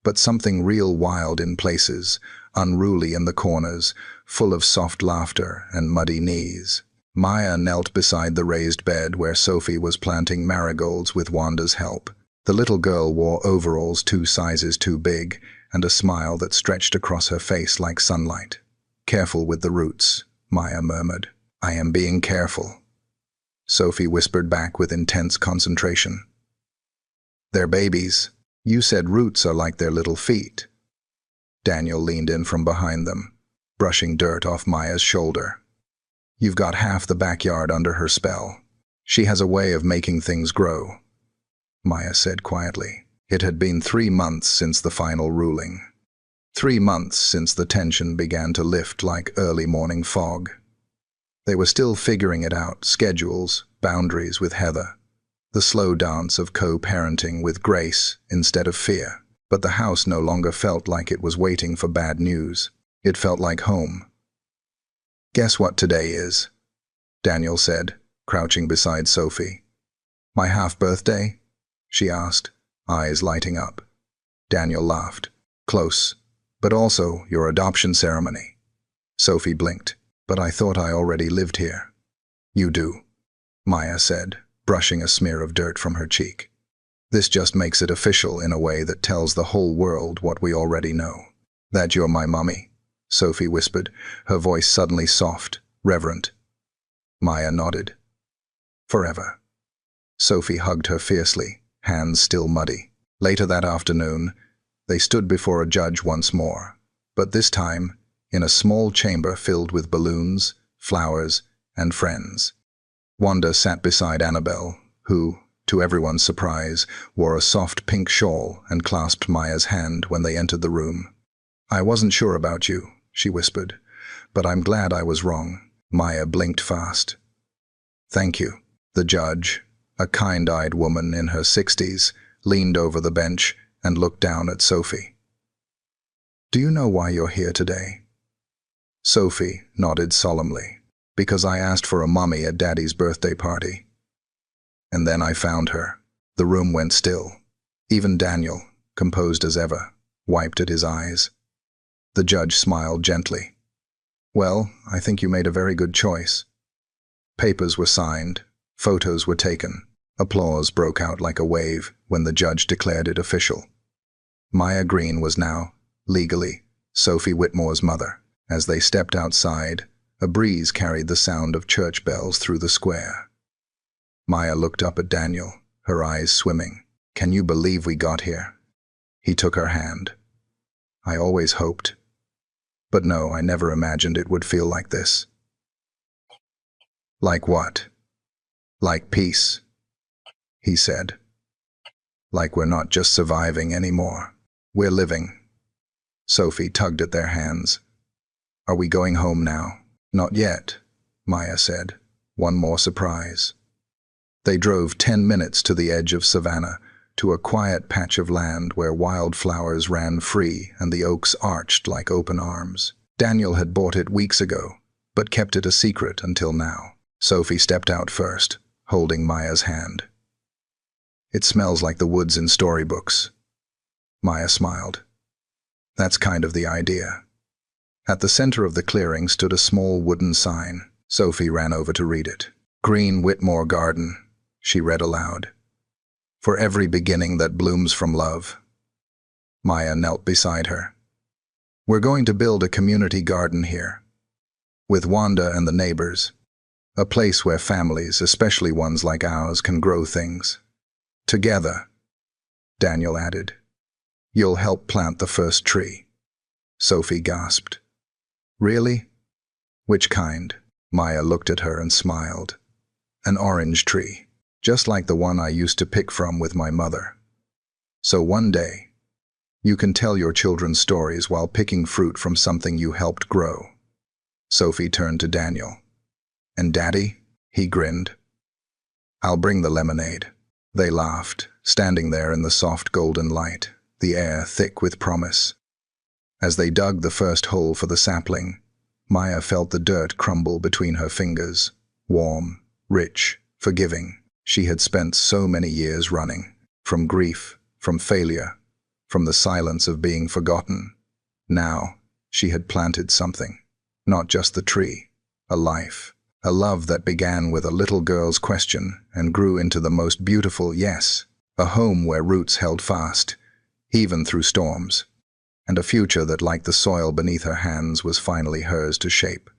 but something real wild in places, unruly in the corners, full of soft laughter and muddy knees. Maya knelt beside the raised bed where Sophie was planting marigolds with Wanda's help. The little girl wore overalls 2 sizes too big and a smile that stretched across her face like sunlight. Careful with the roots, Maya murmured. I am being careful. Sophie whispered back with intense concentration. They're babies. You said roots are like their little feet. Daniel leaned in from behind them, brushing dirt off Maya's shoulder. You've got half the backyard under her spell. She has a way of making things grow, Maya said quietly. It had been 3 months since the final ruling. 3 months since the tension began to lift like early morning fog. They were still figuring it out, schedules, boundaries with Heather, the slow dance of co-parenting with grace instead of fear. But the house no longer felt like it was waiting for bad news. It felt like home. Guess what today is? Daniel said, crouching beside Sophie. My half-birthday? She asked, eyes lighting up. Daniel laughed. Close, but also your adoption ceremony. Sophie blinked. But I thought I already lived here. You do, Maya said, brushing a smear of dirt from her cheek. This just makes it official in a way that tells the whole world what we already know. That you're my mummy, Sophie whispered, her voice suddenly soft, reverent. Maya nodded. Forever. Sophie hugged her fiercely, hands still muddy. Later that afternoon, they stood before a judge once more, but this time in a small chamber filled with balloons, flowers, and friends. Wanda sat beside Annabelle, who, to everyone's surprise, wore a soft pink shawl and clasped Maya's hand when they entered the room. I wasn't sure about you, she whispered, but I'm glad I was wrong. Maya blinked fast. Thank you. The judge, a kind-eyed woman in her 60s, leaned over the bench and looked down at Sophie. Do you know why you're here today? Sophie nodded solemnly. Because I asked for a mummy at Daddy's birthday party. And then I found her. The room went still. Even Daniel, composed as ever, wiped at his eyes. The judge smiled gently. Well, I think you made a very good choice. Papers were signed, photos were taken. Applause broke out like a wave when the judge declared it official. Maya Green was now, legally, Sophie Whitmore's mother. As they stepped outside, a breeze carried the sound of church bells through the square. Maya looked up at Daniel, her eyes swimming. Can you believe we got here? He took her hand. I always hoped. But no, I never imagined it would feel like this. Like what? Like peace, he said. Like we're not just surviving anymore. We're living. Sophie tugged at their hands. Are we going home now? Not yet, Maya said. One more surprise. They drove 10 minutes to the edge of savannah, to a quiet patch of land where wildflowers ran free and the oaks arched like open arms. Daniel had bought it weeks ago, but kept it a secret until now. Sophie stepped out first, holding Maya's hand. It smells like the woods in storybooks. Maya smiled. That's kind of the idea. At the center of the clearing stood a small wooden sign. Sophie ran over to read it. Green Whitmore Garden, she read aloud. For every beginning that blooms from love. Maya knelt beside her. We're going to build a community garden here. With Wanda and the neighbors. A place where families, especially ones like ours, can grow things. Together, Daniel added. You'll help plant the first tree. Sophie gasped. Really? Which kind? Maya looked at her and smiled. An orange tree, just like the one I used to pick from with my mother. So one day, you can tell your children stories while picking fruit from something you helped grow. Sophie turned to Daniel. And Daddy? He grinned. I'll bring the lemonade. They laughed, standing there in the soft golden light, the air thick with promise. As they dug the first hole for the sapling, Maya felt the dirt crumble between her fingers, warm, rich, forgiving. She had spent so many years running, from grief, from failure, from the silence of being forgotten. Now, she had planted something, not just the tree, a life, a love that began with a little girl's question and grew into the most beautiful yes, a home where roots held fast, even through storms. and a future that, like the soil beneath her hands, was finally hers to shape.